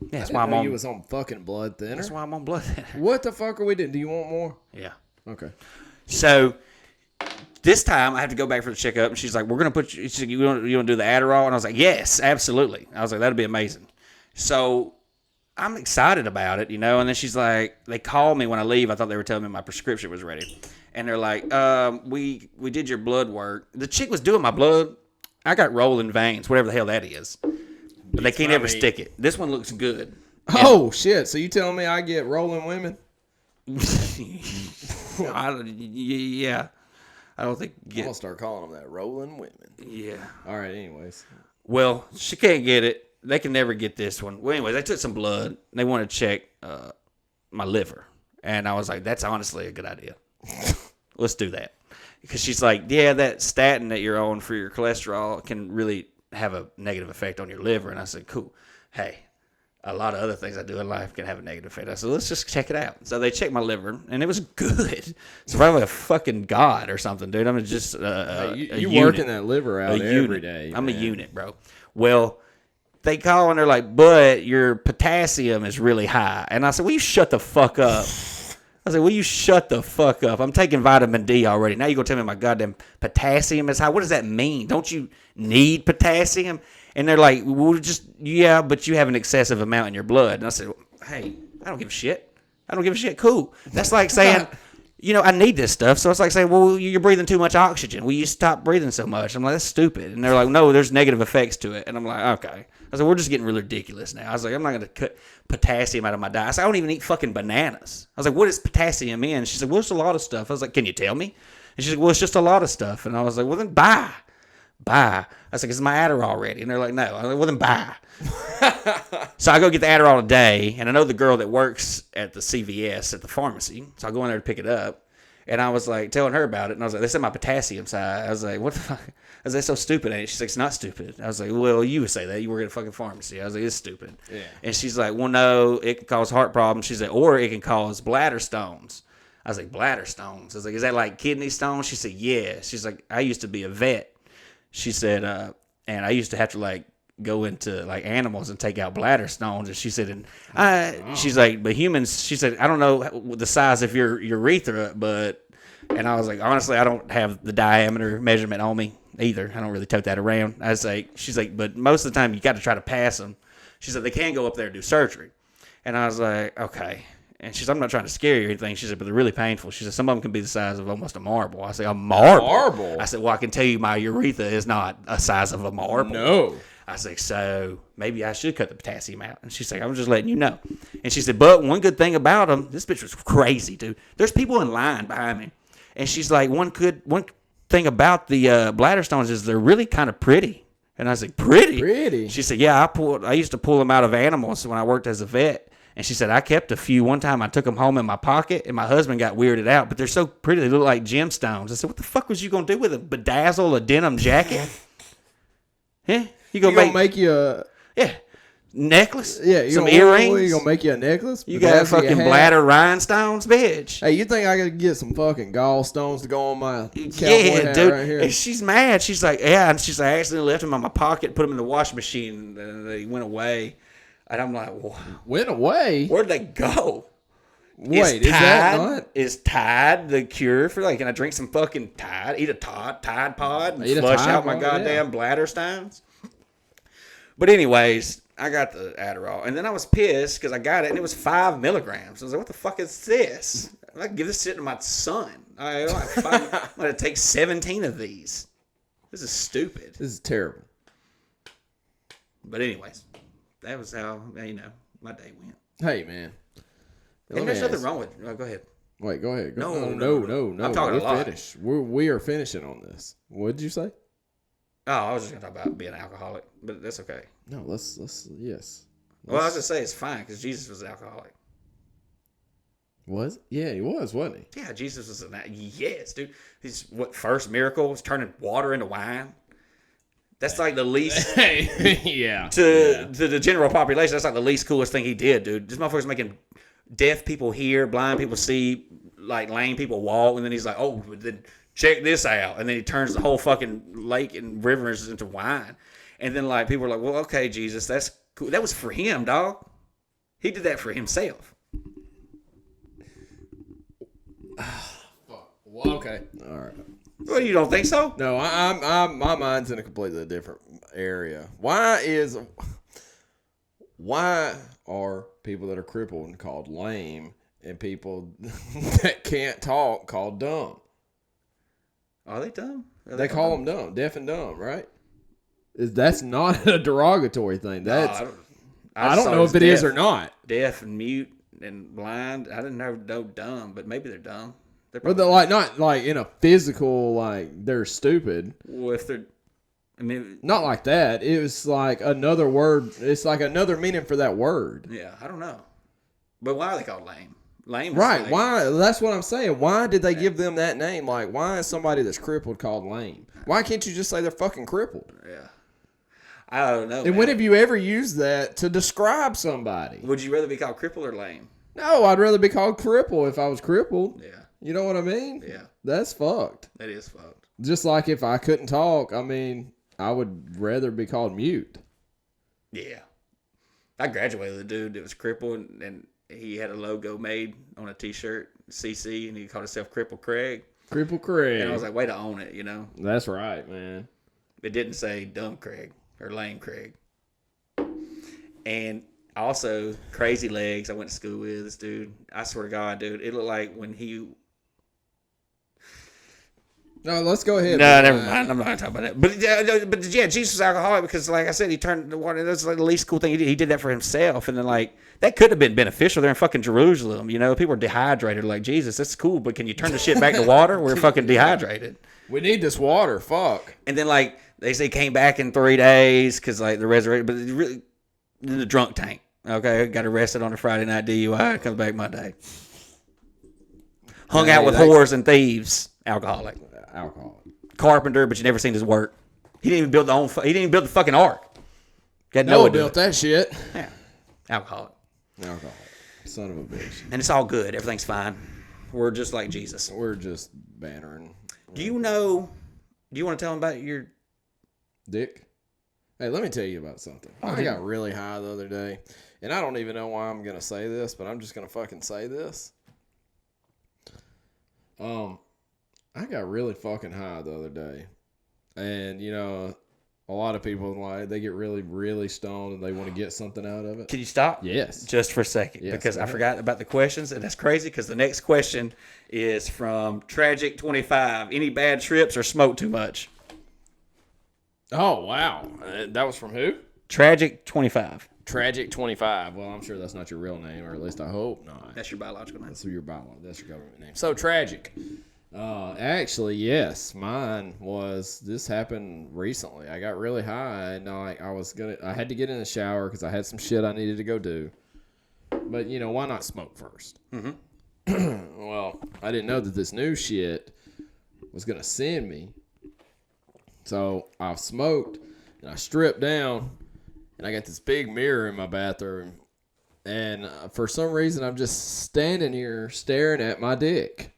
Yeah, that's why I'm on. You was on fucking blood thinner. That's why I'm on blood thinner. What the fuck are we doing? Do you want more? Yeah. Okay. So this time I have to go back for the checkup, and she's like, "We're gonna put you. She's like, you want to do the Adderall?" And I was like, "Yes, absolutely." I was like, "That'd be amazing." So I'm excited about it, And then she's like, they called me when I leave. I thought they were telling me my prescription was ready, and they're like, "We did your blood work." The chick was doing my blood. I got rolling veins, whatever the hell that is, but they can't ever stick it. This one looks good. Oh shit! So you telling me I get rolling women? Yeah. I don't think. I'm gonna start calling them that, rolling women. Yeah. All right. Anyways. Well, she can't get it. They can never get this one. Well, anyway, they took some blood. And they wanted to check my liver, and I was like, "That's honestly a good idea. Let's do that." Because she's like, "Yeah, that statin that you're on for your cholesterol can really have a negative effect on your liver." And I said, "Cool. Hey, a lot of other things I do in life can have a negative effect." I said, "Let's just check it out." So they checked my liver, and it was good. It's probably a fucking god or something, dude. I'm just you working that liver out every day. I'm a unit, bro. Well, they call and they're like, "But your potassium is really high." And I said, "Will you shut the fuck up?" I said, "Will you shut the fuck up? I'm taking vitamin D already. Now you're going to tell me my goddamn potassium is high? What does that mean? Don't you need potassium?" And they're like, "Well, yeah, but you have an excessive amount in your blood." And I said, "Hey, I don't give a shit. I don't give a shit. Cool." That's like saying, I need this stuff. So it's like saying, "Well, you're breathing too much oxygen. Will you stop breathing so much?" I'm like, "That's stupid." And they're like, "No, there's negative effects to it." And I'm like, "Okay." I said, "We're just getting really ridiculous now." I was like, "I'm not going to cut potassium out of my diet." I said, "I don't even eat fucking bananas." I was like, "What is potassium in?" She said, "Well, it's a lot of stuff." I was like, "Can you tell me?" And she said, "Well, it's just a lot of stuff." And I was like, "Well, then buy. I was like, "Is my Adderall ready?" And they're like, "No." I was like, "Well, then buy." So I go get the Adderall today, and I know the girl that works at the CVS at the pharmacy. So I go in there to pick it up. And I was like telling her about it, and I was like, "They said my potassium's high." I was like, "What the fuck?" I was like, "That's so stupid, ain't it?" She's like, "It's not stupid." I was like, "Well, you would say that. You work at a fucking pharmacy." I was like, "It's stupid." Yeah. And she's like, "Well, no, it can cause heart problems." She's like, "Or it can cause bladder stones." I was like, "Bladder stones?" I was like, "Is that like kidney stones?" She said, "Yeah." She's like, "I used to be a vet." She said, and I used to have to like go into like animals and take out bladder stones. And she said, she's like, "But humans," she said, "I don't know the size of your urethra, but," and I was like, "Honestly, I don't have the diameter measurement on me either. I don't really tote that around." I was like, she's like, "But most of the time you got to try to pass them." She said, "They can go up there and do surgery." And I was like, "Okay." And she's, "I'm not trying to scare you or anything." She said, "But they're really painful." She said, "Some of them can be the size of almost a marble." I said, "A marble?" Marble? I said, "Well, I can tell you my urethra is not a size of a marble." No. I said, "So maybe I should cut the potassium out." And she's like, "I'm just letting you know." And she said, "But one good thing about them," this bitch was crazy, dude. There's people in line behind me. And she's like, one thing about the bladder stones is they're really kind of pretty." And I was like, "Pretty?" Pretty? She said, "Yeah, I used to pull them out of animals when I worked as a vet." And she said, "I kept a few. One time I took them home in my pocket, and my husband got weirded out. But they're so pretty. They look like gemstones." I said, "What the fuck was you going to do with a bedazzle a denim jacket?" Yeah. You gonna make you a necklace? Yeah, some earrings. You gonna make you a necklace? You got fucking bladder rhinestones, bitch. Hey, you think I could get some fucking gallstones to go on my cowboy hat dude. right here? And she's mad. She's like, "Yeah," and she's like, "I accidentally left them in my pocket, put them in the washing machine, and they went away." And I'm like, "Wow. Went away? Where'd they go?" Wait, is that not? Is Tide the cure for like? Can I drink some fucking Tide? Eat a Tide Pod and flush out my goddamn bladder stones? But anyways, I got the Adderall, and then I was pissed because I got it, and it was 5 milligrams. I was like, "What the fuck is this? I'm gonna give this shit to my son. I'm gonna take 17 of these. This is stupid. This is terrible." But anyways, that was how my day went. Hey, man. And there's nothing wrong with it. Oh, go ahead. Wait, go ahead. No. I'm talking a lot. Finished. We are finishing on this. What did you say? Oh, I was just gonna talk about being an alcoholic, but that's okay. No, let's yes. Well, I was gonna say it's fine because Jesus was an alcoholic. Was? Yeah, he was, wasn't he? Yeah, Jesus was yes, dude. His first miracle was turning water into wine. That's like the least yeah. To the general population. That's like the least coolest thing he did, dude. This motherfucker's making deaf people hear, blind people see, like lame people walk, and then he's like, "Oh, then check this out. And then he turns the whole fucking lake and rivers into wine. And then like people are like, well, okay, Jesus, that's cool. That was for him, dog. He did that for himself. Well, okay. All right. Well, you don't think so? No, I'm my mind's in a completely different area. Why are people that are crippled called lame and people that can't talk called dumb? Are they dumb? They call them dumb, deaf and dumb, right? That's not a derogatory thing. That's I don't know if it is or not. Deaf and mute and blind. I didn't know dumb, but maybe they're dumb. But they're like not like in a physical like they're stupid. Well, if they're, I mean, not like that. It was like another word. It's like another meaning for that word. Yeah, I don't know. But why are they called lame? Lame, right? Lame. Why? That's what I'm saying. Why did they give them that name? Like, why is somebody that's crippled called lame? Why can't you just say they're fucking crippled? Yeah, I don't know. And when have you ever used that to describe somebody? Would you rather be called crippled or lame? No, I'd rather be called crippled if I was crippled. Yeah. You know what I mean? Yeah. That's fucked. That is fucked. Just like if I couldn't talk, I mean, I would rather be called mute. Yeah. I graduated with a dude that was crippled, and he had a logo made on a T-shirt, CC, and he called himself Cripple Craig. Cripple Craig. And I was like, way to own it, you know? That's right, man. It didn't say Dumb Craig or Lame Craig. And also, Crazy Legs, I went to school with this dude. I swear to God, dude, it looked like when he... No, let's go ahead. No, never mind. I'm not going to talk about that. But yeah, Jesus was alcoholic because, like I said, he turned the water. That's like the least cool thing he did. He did that for himself. And then, like, that could have been beneficial. They're in fucking Jerusalem. You know, people are dehydrated. Like, Jesus, that's cool. But can you turn the shit back to water? We're fucking dehydrated. We need this water. Fuck. And then, like, they say came back in 3 days because, like, the resurrection. But really, in the drunk tank. Okay, got arrested on a Friday night DUI. Comes back Monday. Hung out with whores and thieves. Alcoholic. Carpenter, but you never seen his work. He didn't even build He didn't even build the fucking ark. Noah built that shit. Yeah, alcoholic. Son of a bitch. And it's all good. Everything's fine. We're just like Jesus. We're just bantering. Do you want to tell him about your dick? Hey, let me tell you about something. I got really high the other day, and I don't even know why I'm gonna say this, but I'm just gonna fucking say this. I got really fucking high the other day. And, you know, a lot of people, like, they get really, really stoned and they want to get something out of it. Can you stop? Yes. Just for a second. Yes, because I forgot about the questions, and that's crazy because the next question is from Tragic25. Any bad trips or smoke too much? Oh, wow. That was from who? Tragic25. Tragic25. Well, I'm sure that's not your real name, or at least I hope not. That's your biological name. That's your government name. So, Tragic. Actually, yes, mine was. This happened recently. I got really high, and I had to get in the shower because I had some shit I needed to go do. But you know, why not smoke first? Mm-hmm. Well, I didn't know that this new shit was gonna send me. So I smoked and I stripped down, and I got this big mirror in my bathroom, and for some reason I'm just standing here staring at my dick.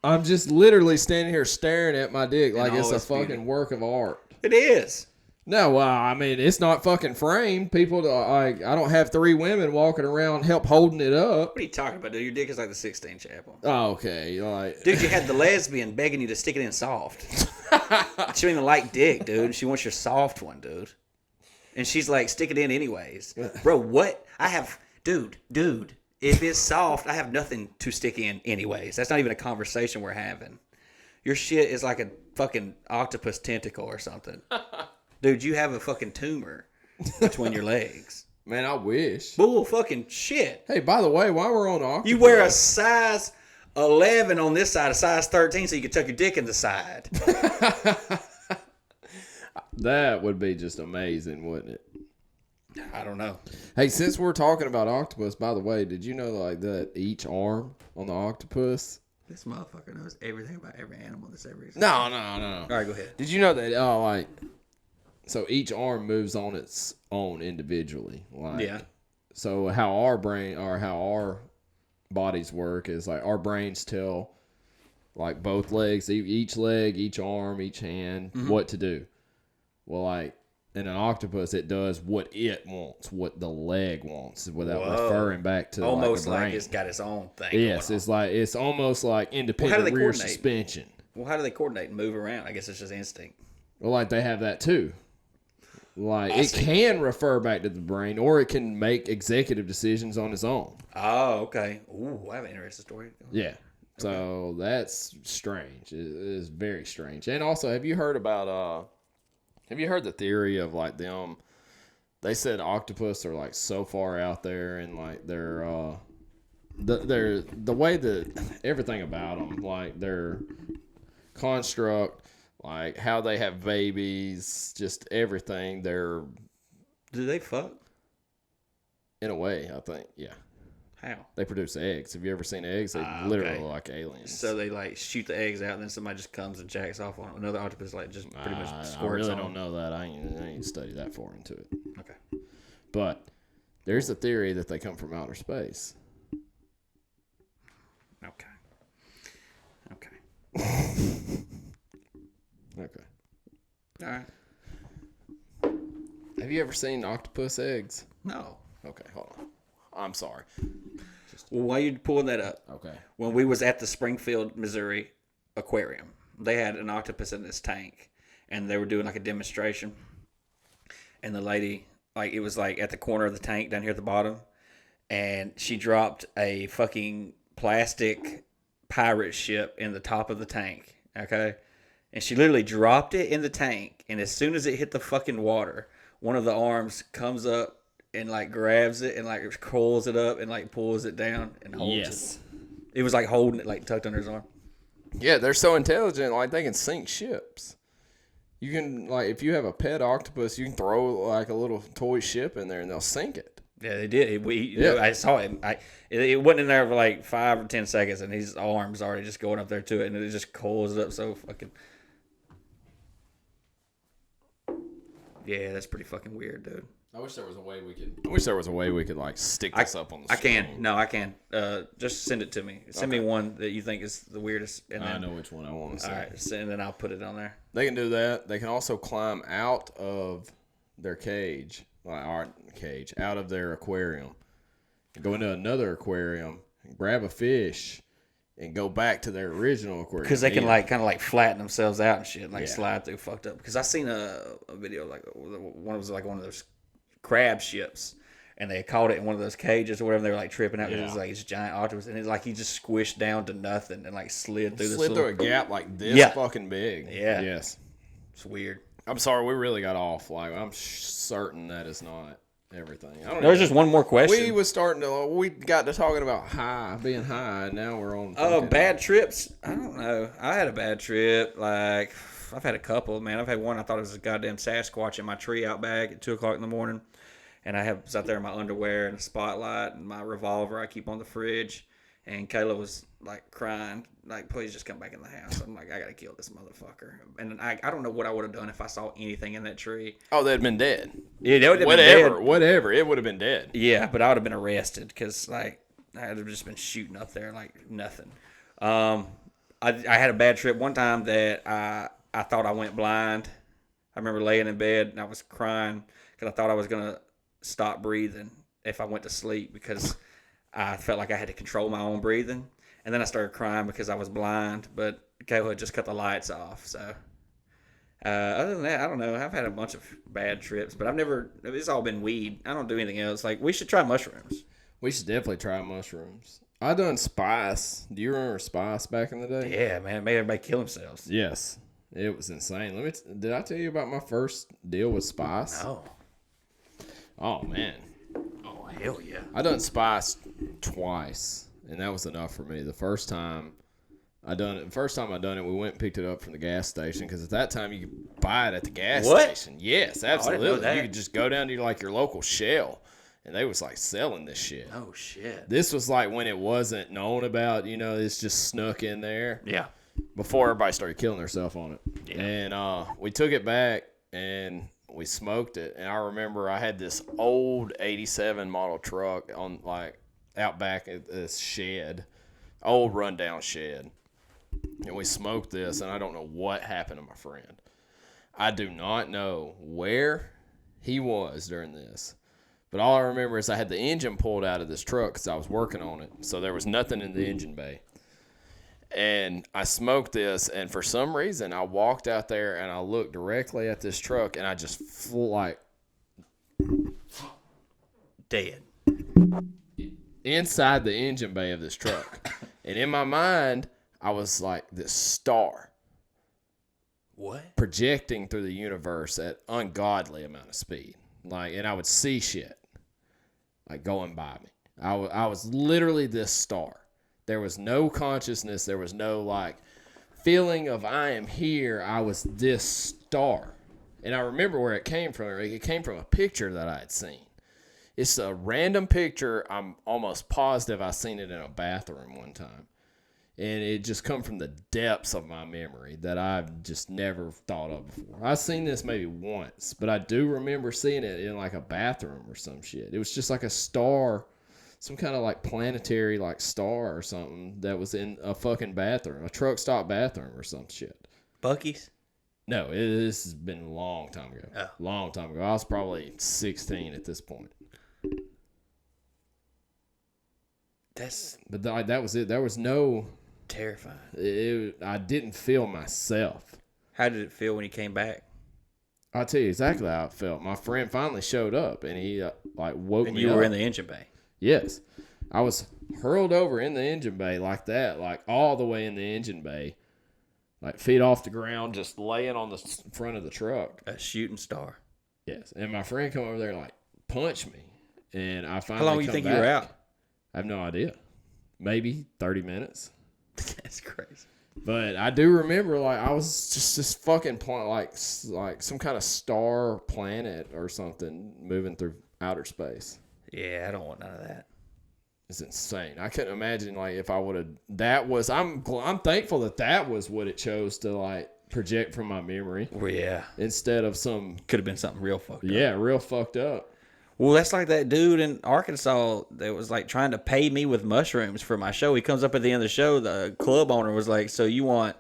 I'm just literally standing here staring at my dick like it's a fucking work of art. It is. No, well, I mean, it's not fucking framed. People, like, I don't have 3 women walking around help holding it up. What are you talking about, dude? Your dick is like the 16 chapel. Oh, okay. Like, dude, you had the lesbian begging you to stick it in soft. She don't even like dick, dude. She wants your soft one, dude. And she's like, stick it in anyways. Bro, what? I have, dude. If it's soft, I have nothing to stick in anyways. That's not even a conversation we're having. Your shit is like a fucking octopus tentacle or something. Dude, you have a fucking tumor between your legs. Man, I wish. Bull fucking shit. Hey, by the way, while we're on octopus, you wear a size 11 on this side, a size 13, so you can tuck your dick in the side. That would be just amazing, wouldn't it? I don't know. Hey, since we're talking about octopus, by the way, did you know like that each arm on the octopus? This motherfucker knows everything about every animal that's ever existed. No. All right, go ahead. Did you know that? So each arm moves on its own individually. Like, yeah. So how our brain or how our bodies work is like our brains tell like both legs, each leg, each arm, each hand, what to do. Well, like in an octopus, it does what it wants, what the leg wants, without referring back to almost like the brain. it's got its own thing. Yes, it's almost like independent rear suspension. Well, how do they coordinate and move around? I guess it's just instinct. Well, like they have that too. Like it can refer back to the brain, or it can make executive decisions on its own. Oh, okay. Ooh, I have an interesting story. Yeah. So that's strange. It is very strange. And also, have you heard the theory of like them? They said octopus are like so far out there, and like they're the way that everything about them, like their construct, like how they have babies, just everything. Do they fuck? In a way, I think, yeah. How? They produce eggs. Have you ever seen eggs? They literally look like aliens. So they like shoot the eggs out, and then somebody just comes and jacks off on them. Another octopus like just pretty much squirts on. I really don't know that. I ain't studied that far into it. Okay. But there's a theory that they come from outer space. Okay. Okay. All right. Have you ever seen octopus eggs? No. Okay, hold on. I'm sorry. Well, while you're pulling that up, Okay. when we was at the Springfield, Missouri aquarium, they had an octopus in this tank, and they were doing like a demonstration. And the lady, like, it was like at the corner of the tank down here at the bottom, and she dropped a fucking plastic pirate ship in the top of the tank. Okay. And she literally dropped it in the tank, and as soon as it hit the fucking water, one of the arms comes up and like grabs it and like coils it up and like pulls it down and holds it. It was like holding it like tucked under his arm. Yeah, they're so intelligent, like they can sink ships. You can, like, if you have a pet octopus, you can throw like a little toy ship in there and they'll sink it. Yeah, they did. I saw him. It wasn't in there for like 5 or 10 seconds, and his arms already just going up there to it, and it just coils it up so fucking. Yeah, that's pretty fucking weird, dude. I wish there was a way we could like stick this up on the screen. I can. No, I can. Just send it to me. Send me one that you think is the weirdest. And then, I know which one I want to say. All right, and then I'll put it on there. They can do that. They can also climb out of their cage, out of their aquarium, and go into another aquarium, and grab a fish, and go back to their original aquarium. Because they can like kind of like flatten themselves out and shit, and like slide through fucked up. Because I seen a video like one was like one of those crab ships, and they caught it in one of those cages or whatever. They were like tripping out because it was like this giant octopus, and it's like he just squished down to nothing and like slid through a gap like this fucking big. Yeah. Yes. It's weird. I'm sorry, we really got off. Like, I'm certain that is not everything. There's just one more question. We got to talking about being high, and now we're on. Bad trips. I don't know. I had a bad trip. Like, I've had a couple, man. I've had one. I thought it was a goddamn Sasquatch in my tree out back at 2:00 in the morning, and I was out there in my underwear and a spotlight and my revolver I keep on the fridge. And Kayla was like crying, like, please just come back in the house. I'm like, I gotta kill this motherfucker. And I don't know what I would have done if I saw anything in that tree. Oh, they'd been dead. Yeah, they would have been dead. Whatever, it would have been dead. Yeah, but I would have been arrested because like I had just been shooting up there like nothing. I had a bad trip one time that I thought I went blind. I remember laying in bed and I was crying because I thought I was gonna stop breathing if I went to sleep because I felt like I had to control my own breathing. And then I started crying because I was blind, but Kayla had just cut the lights off. So other than that, I don't know. I've had a bunch of bad trips, but it's all been weed. I don't do anything else. Like, we should try mushrooms. We should definitely try mushrooms. I done spice. Do you remember spice back in the day? Yeah, man. It made everybody kill themselves. Yes. It was insane. Did I tell you about my first deal with spice? No. Oh, man. Oh, hell yeah. I done spice twice, and that was enough for me. The first time I done it, we went and picked it up from the gas station because at that time you could buy it at the gas station. Yes, absolutely. I didn't know that. You could just go down to your local Shell, and they was like selling this shit. Oh shit. This was like when it wasn't known about. It's just snuck in there. Yeah. Before everybody started killing themselves on it. Yeah. And we took it back and we smoked it. And I remember I had this old 87 model truck on out back at this shed, old rundown shed. And we smoked this, and I don't know what happened to my friend. I do not know where he was during this. But all I remember is I had the engine pulled out of this truck because I was working on it. So there was nothing in the engine bay. And I smoked this, and for some reason, I walked out there, and I looked directly at this truck, and I just flew like... dead. Inside the engine bay of this truck. And in my mind, I was like this star. What? Projecting through the universe at ungodly amount of speed. Like, and I would see shit like going by me. I was literally this star. There was no consciousness. There was no like feeling of I am here. I was this star. And I remember where it came from. It came from a picture that I had seen. It's a random picture. I'm almost positive I seen it in a bathroom one time. And it just come from the depths of my memory that I've just never thought of before. I've seen this maybe once, but I do remember seeing it in like a bathroom or some shit. It was just like a star, some kind of like planetary like star or something that was in a fucking bathroom, a truck stop bathroom or some shit. Buc-ee's? No, this has been a long time ago. Oh. Long time ago. I was probably 16 at this point. But that was it. There was no... terrifying. I didn't feel myself. How did it feel when you came back? I'll tell you exactly how it felt. My friend finally showed up, and he like woke me up. And you were in the engine bay? Yes. I was hurled over in the engine bay like that, like all the way in the engine bay, like feet off the ground, just laying on the front of the truck. A shooting star. Yes. And my friend come over there like punch me, and I finally How long do you think you were out? I have no idea. Maybe 30 minutes. That's crazy. But I do remember, like, I was just this fucking like some kind of star planet or something moving through outer space. Yeah, I don't want none of that. It's insane. I couldn't imagine, like, if I would have. That was. I'm thankful that was what it chose to like project from my memory. Well, yeah. Instead of some. Could have been something real fucked up. Yeah, real fucked up. Well, that's like that dude in Arkansas that was like trying to pay me with mushrooms for my show. He comes up at the end of the show. The club owner was like, "So you want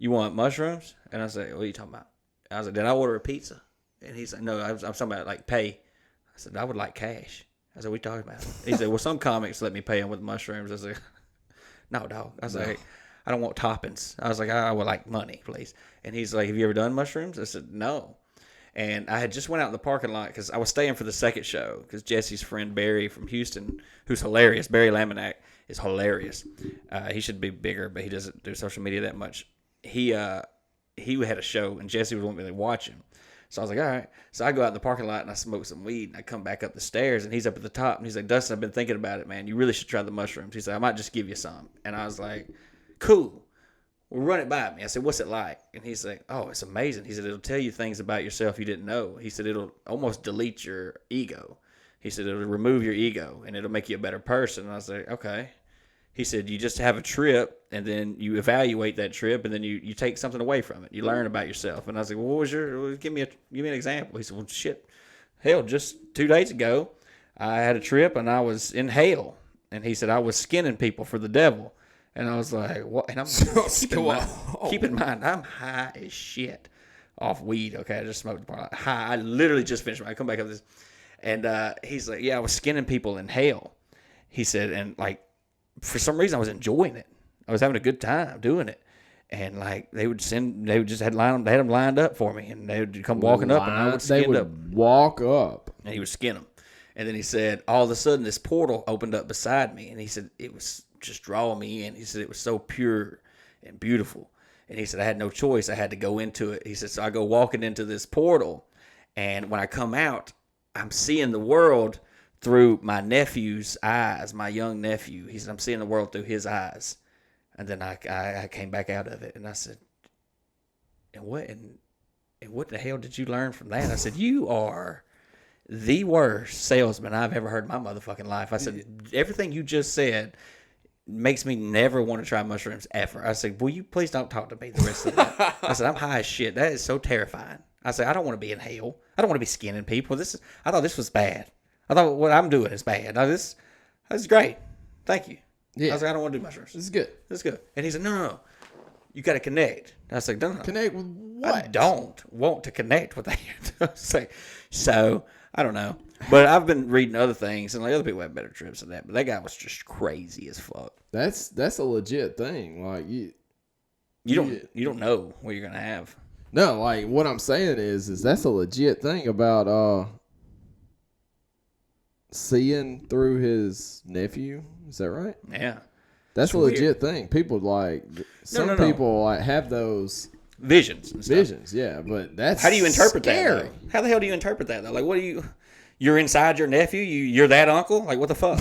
mushrooms?" And I said, "What are you talking about?" I was like, "Did I order a pizza?" And he's like, "No, I'm talking about like pay." I said, "I would like cash." I said, "What are you talking about?" He said, "Well, some comics let me pay them with mushrooms." I said, "No, dog." I was like, "I don't want toppings." I was like, "I would like money, please." And he's like, "Have you ever done mushrooms?" I said, "No." And I had just went out in the parking lot because I was staying for the second show because Jesse's friend Barry from Houston, who's hilarious, Barry Laminack, is hilarious. He should be bigger, but he doesn't do social media that much. He had a show, and Jesse would want me to watch him. So I was like, all right. So I go out in the parking lot, and I smoke some weed, and I come back up the stairs, and he's up at the top, and he's like, "Dustin, I've been thinking about it, man. You really should try the mushrooms." He said, "I might just give you some." And I was like, "Cool. Well, run it by me." I said, "What's it like?" And he's like, "Oh, it's amazing." He said, "It'll tell you things about yourself you didn't know." He said, "It'll almost delete your ego." He said, "It'll remove your ego, and it'll make you a better person." And I was like, "Okay." He said, "You just have a trip, and then you evaluate that trip, and then you take something away from it. You learn about yourself." And I was like, "Well, what was give me an example." He said, "Well, shit. Hell, just 2 days ago, I had a trip, and I was in hell." And he said, "I was skinning people for the devil." And I was like, "What?" And I'm keep in mind, I'm high as shit off weed. Okay, I just smoked high. I literally just finished. I come back up this, and he's like, "Yeah, I was skinning people in hell." He said, and like for some reason, I was enjoying it. I was having a good time doing it, and like they had them lined up for me, and they would come walking up, and I would skin up. Walk up, and he would skin them, and then he said, all of a sudden, this portal opened up beside me, and he said it was just drawing me in. He said it was so pure and beautiful. And he said I had no choice. I had to go into it. He said, so I go walking into this portal, and when I come out, I'm seeing the world through my nephew's eyes, my young nephew. He said, I'm seeing the world through his eyes. And then I came back out of it, and I said, and what the hell did you learn from that? I said, you are the worst salesman I've ever heard in my motherfucking life. I said, everything you just said makes me never want to try mushrooms ever. I said, will you please don't talk to me the rest of the night? I said, I'm high as shit. That is so terrifying. I said, I don't want to be in hell. I don't want to be skinning people. I thought this was bad. I thought what I'm doing is bad. Now this is great. Thank you. Yeah. I was like, I don't want to do mushrooms. This is good. This is good. And he said, no. You got to connect. I was like, no. Connect with what? I don't want to connect with that. So, I don't know. But I've been reading other things, and like other people have better trips than that. But that guy was just crazy as fuck. That's a legit thing. Like you don't know what you're gonna have. No, like what I'm saying is that's a legit thing about seeing through his nephew. Is that right? Yeah. That's a legit thing. People some people like have those visions and stuff. Visions, yeah, but that's how do you interpret scary. that? Though? How the hell do you interpret that though? Like, what do you? You're inside your nephew. You're that uncle. Like, what the fuck?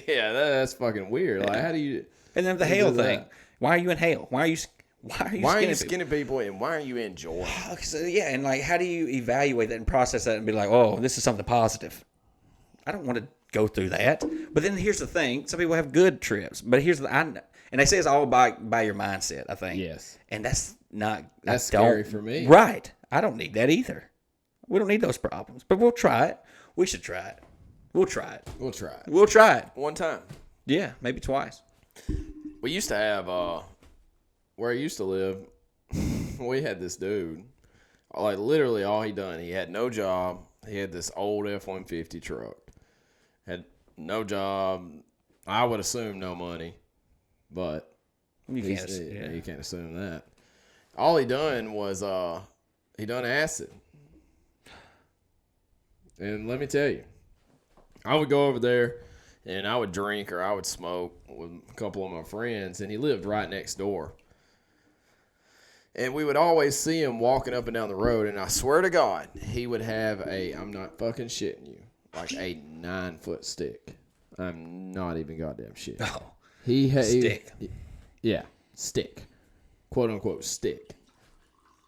Yeah, that's fucking weird. Like, how do you? And then the hail thing. Why are you in hail? Why are you skinning people and why are you in joy? So, yeah, and like, how do you evaluate that and process that and be like, oh, this is something positive? I don't want to go through that. But then here's the thing: some people have good trips, but and they say it's all by your mindset. I think. Yes. And that's not. That's scary for me. Right. I don't need that either. We don't need those problems, but we'll try it. We should try it. We'll try it. We'll try it. We'll try it. One time. Yeah, maybe twice. We used to have, where I used to live, we had this dude, like literally all he done, he had no job. He had this old F-150 truck. Had no job. I would assume no money, but you can't assume that. All he done was, he done acid. And let me tell you, I would go over there and I would drink or I would smoke with a couple of my friends, and he lived right next door. And we would always see him walking up and down the road, and I swear to God, he would have I'm not fucking shitting you, like a 9-foot stick. I'm not even goddamn shit. Oh, he had stick. Stick. Quote unquote stick.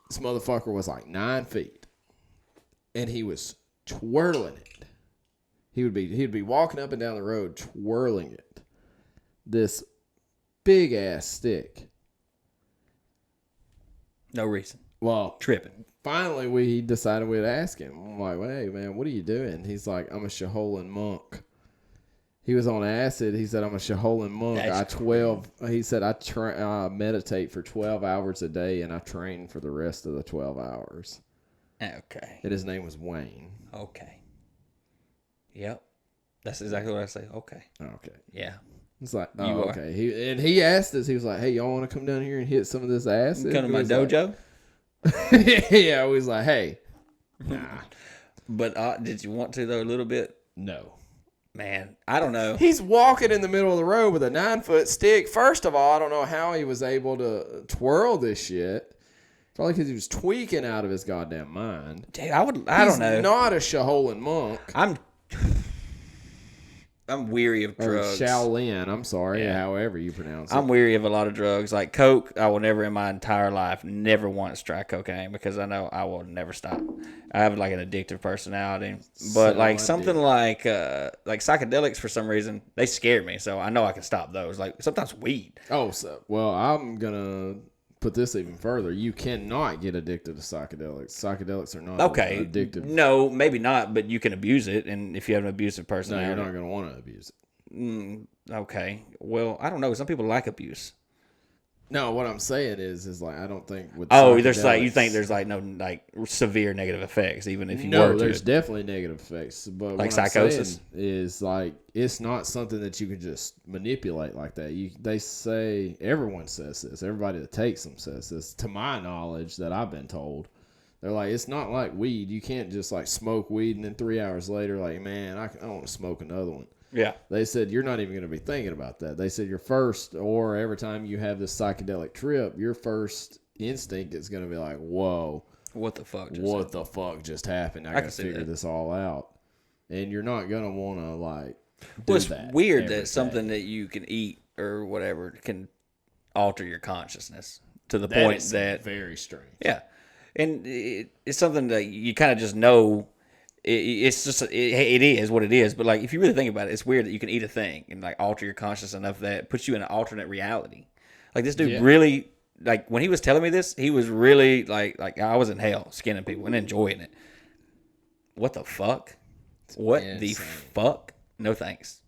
This motherfucker was like 9 feet. And he was twirling it. He'd be walking up and down the road twirling it. This big ass stick. No reason. Well, tripping. Finally, we decided we'd ask him. I'm like, hey man, what are you doing? He's like, I'm a Shaolin monk. He was on acid. He said, I'm a Shaolin monk. He said, I meditate for 12 hours a day and I train for the rest of the 12 hours. Okay. And his name was Wayne. Okay. Yep. That's exactly what I say. Okay. Okay. Yeah. It's like, okay. He asked us, he was like, hey, y'all want to come down here and hit some of this acid? Come to my dojo? Yeah, we was like, hey, nah. But did you want to, though, a little bit? No. Man, I don't know. He's walking in the middle of the road with a 9-foot stick. First of all, I don't know how he was able to twirl this shit. Probably because he was tweaking out of his goddamn mind. Dude, I don't know. He's not a Shaolin monk. I'm weary of drugs. Or Shaolin, I'm sorry, however you pronounce it. I'm weary of a lot of drugs. Like Coke, I will never in my entire life, never once try cocaine because I know I will never stop. I have like an addictive personality. But like something like psychedelics for some reason, they scare me. So I know I can stop those. Like sometimes weed. Oh, well, I'm going to put this even further. You cannot get addicted to psychedelics. Psychedelics are not addictive. No, maybe not, but you can abuse it. And if you have an abusive personality. No, you're not going to want to abuse it. Okay. Well, I don't know. Some people like abuse. No, what I'm saying is like I don't think with there's like you think there's like no like severe negative effects even if you were to. There's definitely negative effects, but like what psychosis I'm saying is like it's not something that you can just manipulate like that. They say everyone says this. Everybody that takes them says this. To my knowledge, that I've been told, they're like it's not like weed. You can't just like smoke weed and then 3 hours later like man I want to smoke another one. Yeah. They said you're not even going to be thinking about that. They said your first, or every time you have this psychedelic trip, your first instinct is going to be like, whoa. What the fuck just happened? I got to figure this all out. And you're not going to want to like do it's that. Weird that something that you can eat or whatever can alter your consciousness to the point that. Very strange. Yeah. And it's something that you kind of just know. It's just it is what it is, but like if you really think about it, it's weird that you can eat a thing and like alter your consciousness enough that it puts you in an alternate reality. Like this dude really, like when he was telling me this, he was really like I was in hell skinning people and enjoying it. What the fuck? What the fuck? No thanks.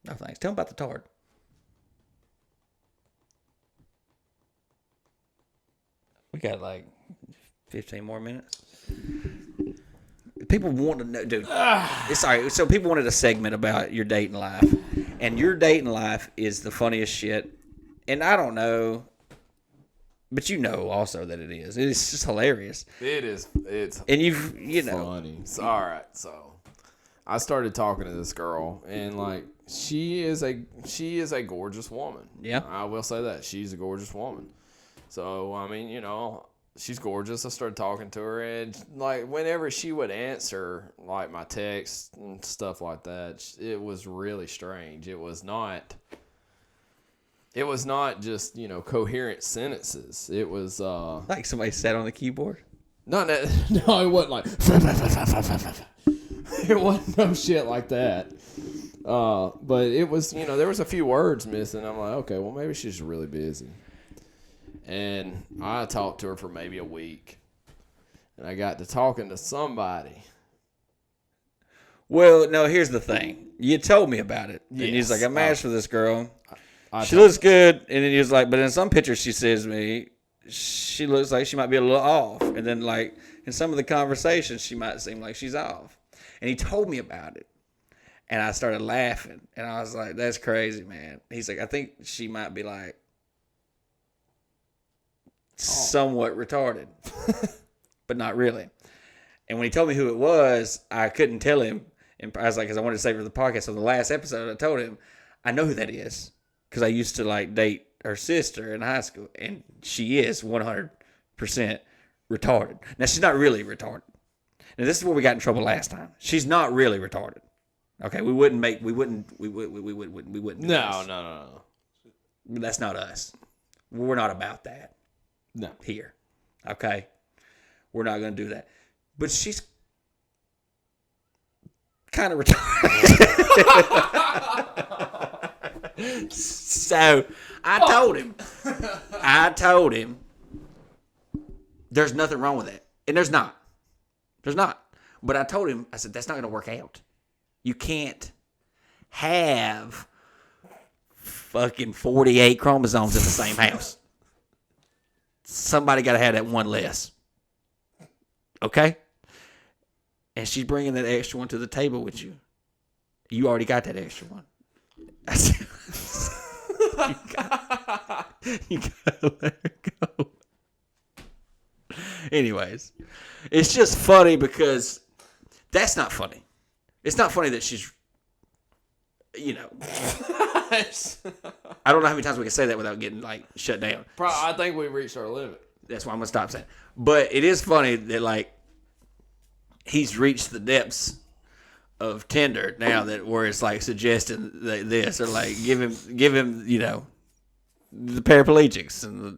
No thanks. Tell him about the tard. We got like 15 more minutes. People want to know, dude. Sorry. So people wanted a segment about your dating life, and your dating life is the funniest shit. And I don't know, but you know also that it is. It's just hilarious. It is. It's and you know funny. So, all right. So I started talking to this girl, and like she is a gorgeous woman. Yeah, I will say that she's a gorgeous woman. So I mean, she's gorgeous. I started talking to her, and like whenever she would answer like my texts and stuff like that, it was really strange. It was not just coherent sentences. It was like somebody sat on the keyboard. No, it wasn't like it wasn't no shit like that. But it was there was a few words missing. I'm like, okay, well maybe she's really busy. And I talked to her for maybe a week. And I got to talking to somebody. Well, no, here's the thing. You told me about it. Yes. And he's like, I matched with this girl. She looks good. And then he was like, but in some pictures she says to me, she looks like she might be a little off. And then like in some of the conversations, she might seem like she's off. And he told me about it. And I started laughing. And I was like, that's crazy, man. He's like, I think she might be like, somewhat retarded, but not really. And when he told me who it was, I couldn't tell him. And I was like, because I wanted to save it for the podcast. So the last episode, I told him, I know who that is because I used to like date her sister in high school, and she is 100% retarded. Now she's not really retarded. Now this is where we got in trouble last time. She's not really retarded. Okay, we wouldn't. No. But that's not us. We're not about that. No. Here. Okay? We're not going to do that. But she's kind of retarded. So, I told him, there's nothing wrong with that. And there's not. But I told him, I said, that's not going to work out. You can't have fucking 48 chromosomes in the same house. Somebody got to have that one less. Okay? And she's bringing that extra one to the table with you. You already got that extra one. I said, you gotta let her go. Anyways, it's just funny because that's not funny. It's not funny that she's, I don't know how many times we can say that without getting like shut down. I think we reached our limit. That's why I'm gonna stop saying. But it is funny that like he's reached the depths of Tinder now, that where it's like suggesting this or like give him the paraplegics and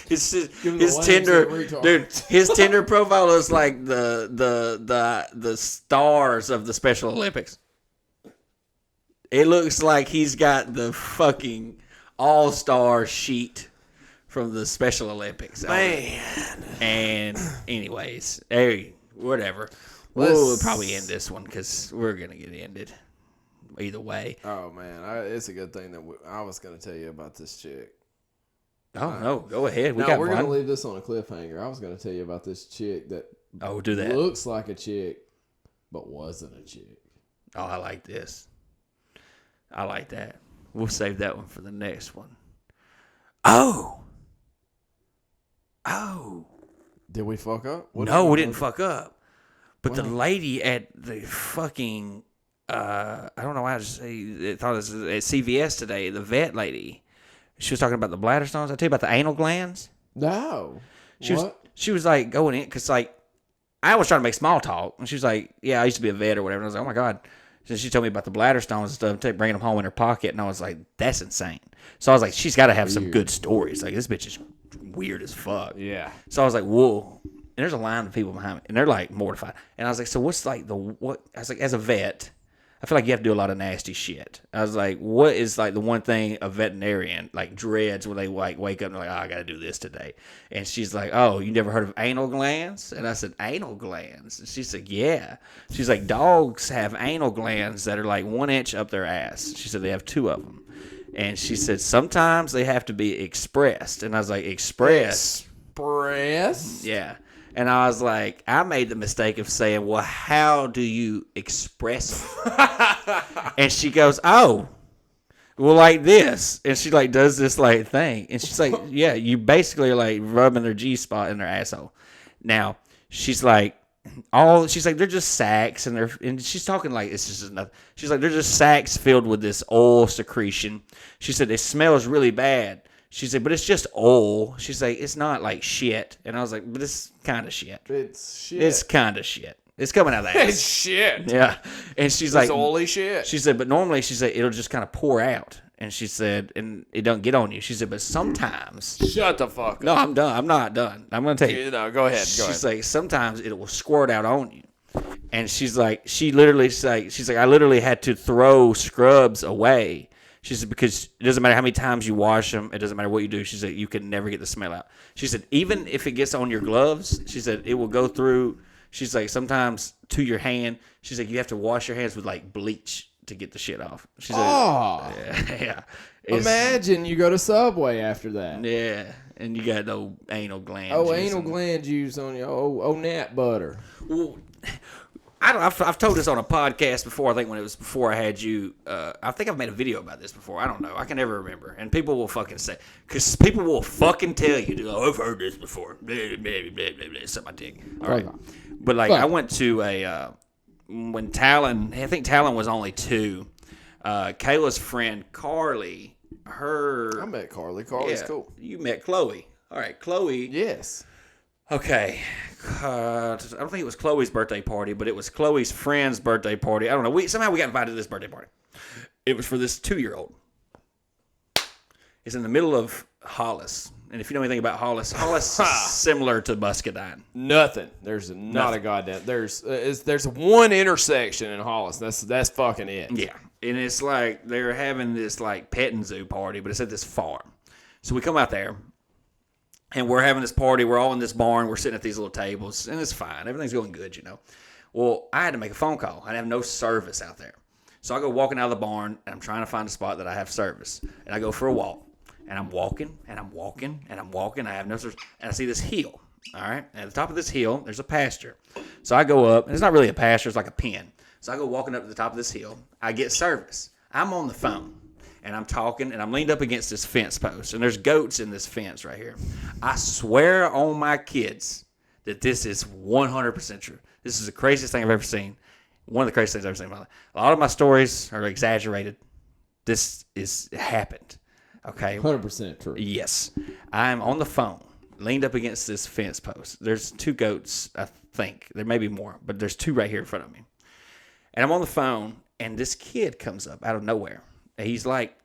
his Tinder, dude. His Tinder profile is like the stars of the Special Olympics. It looks like he's got the fucking all-star sheet from the Special Olympics. Man. And anyways, hey, whatever. We'll probably end this one because we're going to get ended either way. Oh, man. It's a good thing that I was going to tell you about this chick. Oh, no. Go ahead. We're going to leave this on a cliffhanger. I was going to tell you about this chick that do that. Looks like a chick, but wasn't a chick. Oh, I like this. I like that. We'll save that one for the next one. Oh. Did we fuck up? No, we didn't fuck up. But the lady at the fucking, I don't know why I just thought this was at CVS today, the vet lady, she was talking about the bladder stones. I tell you about the anal glands. No. She was like going in, because like, I was trying to make small talk. And she was like, yeah, I used to be a vet or whatever. And I was like, oh my God. So she told me about the bladder stones and stuff, bringing them home in her pocket. And I was like, that's insane. So I was like, she's got to have some good stories. Like, this bitch is weird as fuck. Yeah. So I was like, whoa. And there's a line of people behind me, and they're like mortified. And I was like, so what's like what? I was like, as a vet, I feel like you have to do a lot of nasty shit. I was like, what is like the one thing a veterinarian like dreads when they like wake up and they're like, oh, I got to do this today. And she's like, oh, you never heard of anal glands? And I said, anal glands? And she said, yeah. She's like, dogs have anal glands that are like 1 inch up their ass. She said they have 2 of them. And she said, sometimes they have to be expressed. And I was like, expressed? Yeah. And I was like, I made the mistake of saying, well, how do you express it? And she goes, oh, well, like this. And she like does this like thing. And she's like, yeah, you basically are like rubbing their G-spot in their asshole. Now, she's like, they're just sacks, and she's talking like it's just nothing. She's like, they're just sacks filled with this oil secretion. She said, it smells really bad. She said, but it's just oil. She's like, it's not like shit. And I was like, but it's kind of shit. It's shit. It's kind of shit. It's coming out of the ass. It's shit. Yeah. And she's like, it's oily shit. She said, but normally, she said, it'll just kind of pour out. And she said, and it don't get on you. She said, but sometimes. Shut the fuck up. No, I'm done. I'm not done. I'm going to tell you. No, go ahead. She's like, sometimes it will squirt out on you. And she's like, she's like, I literally had to throw scrubs away. She said, because it doesn't matter how many times you wash them. It doesn't matter what you do. She said, you can never get the smell out. She said, even if it gets on your gloves, she said, it will go through. She's like, sometimes to your hand. She's like, you have to wash your hands with like bleach to get the shit off. She said, yeah. Imagine you go to Subway after that. Yeah, and you got no anal gland. Anal gland juice on your nut butter. Well, I've told this on a podcast before. I think when it was before I had you. I think I've made a video about this before. I don't know. I can never remember. And people will fucking say, because people will fucking tell you, oh, I've heard this before. Blah, blah, blah, blah, blah, suck my dick. All right. But like, I went to when Talon, I think Talon was only 2. Kayla's friend Carly, I met Carly. Carly's cool. You met Chloe. All right, Chloe. Yes. Okay. I don't think it was Chloe's birthday party, but it was Chloe's friend's birthday party. I don't know. Somehow we got invited to this birthday party. It was for this 2-year-old. It's in the middle of Hollis. And if you know anything about Hollis is similar to Muscadine. Nothing. There's not a goddamn. There's one intersection in Hollis. That's fucking it. Yeah. And it's like they're having this like petting zoo party, but it's at this farm. So we come out there. And we're having this party. We're all in this barn. We're sitting at these little tables. And it's fine. Everything's going good, you know. Well, I had to make a phone call. I have no service out there. So I go walking out of the barn, and I'm trying to find a spot that I have service. And I go for a walk. And I'm walking, and I'm walking, and I'm walking. I have no service. And I see this hill. All right? And at the top of this hill, there's a pasture. So I go up. And it's not really a pasture. It's like a pen. So I go walking up to the top of this hill. I get service. I'm on the phone. And I'm talking, and I'm leaned up against this fence post. And there's goats in this fence right here. I swear on my kids that this is 100% true. This is the craziest thing I've ever seen. One of the craziest things I've ever seen in my life. A lot of my stories are exaggerated. This happened. Okay? 100% true. Yes. I'm on the phone, leaned up against this fence post. There's 2 goats, I think. There may be more, but there's 2 right here in front of me. And I'm on the phone, and this kid comes up out of nowhere. He's like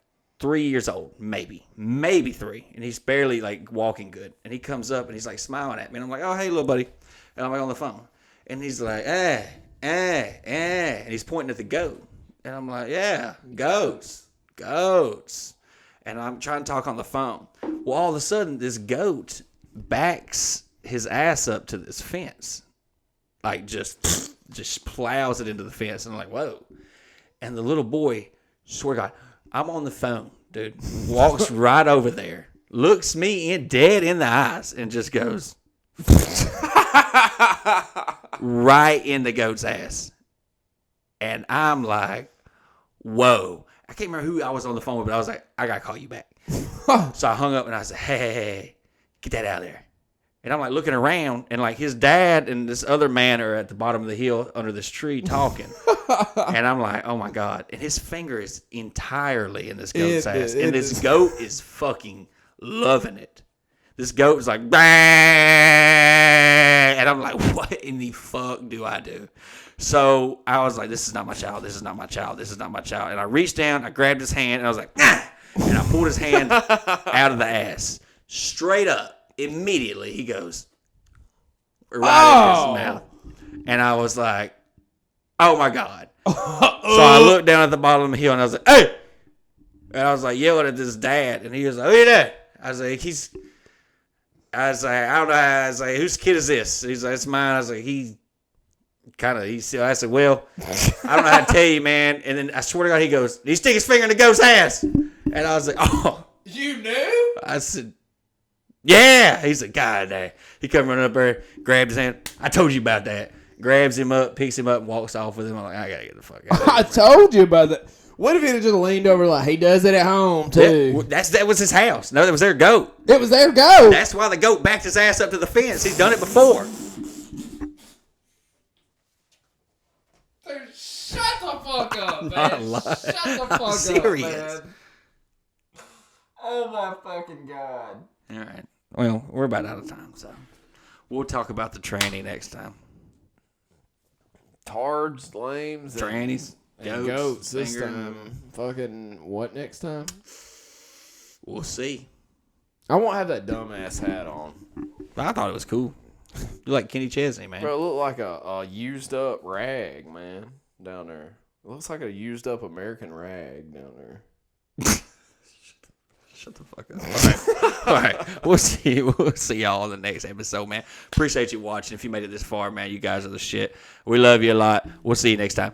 3 years old, maybe 3. And he's barely like walking good. And he comes up and he's like smiling at me. And I'm like, oh, hey, little buddy. And I'm like on the phone. And he's like, And he's pointing at the goat. And I'm like, yeah, goats. And I'm trying to talk on the phone. Well, all of a sudden, this goat backs his ass up to this fence. Like just plows it into the fence. And I'm like, whoa. And the little boy, swear to God, I'm on the phone, dude. Walks right over there, looks me dead in the eyes, and just goes right in the goat's ass. And I'm like, whoa. I can't remember who I was on the phone with, but I was like, I got to call you back. So I hung up, and I said, hey, get that out of there. And I'm like looking around, and like his dad and this other man are at the bottom of the hill under this tree talking. And I'm like, oh my God. And his finger is entirely in this goat's ass. And this goat is fucking loving it. This goat is like, bah! And I'm like, what in the fuck do I do? So I was like, this is not my child. This is not my child. This is not my child. And I reached down, I grabbed his hand, and I was like, ah! And I pulled his hand out of the ass. Straight up. Immediately, he goes right in his mouth. And I was like, oh my God. So I looked down at the bottom of the hill and I was like, hey! And I was like yelling at this dad. And he was like, who you that? I was like, I don't know. I was like, whose kid is this? He's like, it's mine. I was like, I said, well, I don't know how to tell you, man. And then I swear to God, he goes, did he stick his finger in the goat's ass? And And I was like, oh. You knew? I said, yeah. He said, God damn. He come running up there, grabbed his hand. I told you about that. Grabs him up, picks him up, and walks off with him. I'm like, I gotta get the fuck out of here. I told you about that. What if he had just leaned over like he does it at home too? That was his house. No, that was their goat. It was their goat. That's why the goat backed his ass up to the fence. He's done it before. Dude, shut the fuck up, man. Shut the fuck up, serious. man. Oh my fucking god. All right. Well, we're about out of time, so we'll talk about the tranny next time. Tards, lames, Trannies, goats this finger. time. Fucking what next time? We'll see. I won't have that dumbass hat on. I thought it was cool. You like Kenny Chesney, man. Bro, it looked like a used up rag, man, down there. It looks like a used up American rag down there. Shut the fuck up. All right. We'll see y'all on the next episode, man. Appreciate you watching. If you made it this far, man, you guys are the shit. We love you a lot. We'll see you next time.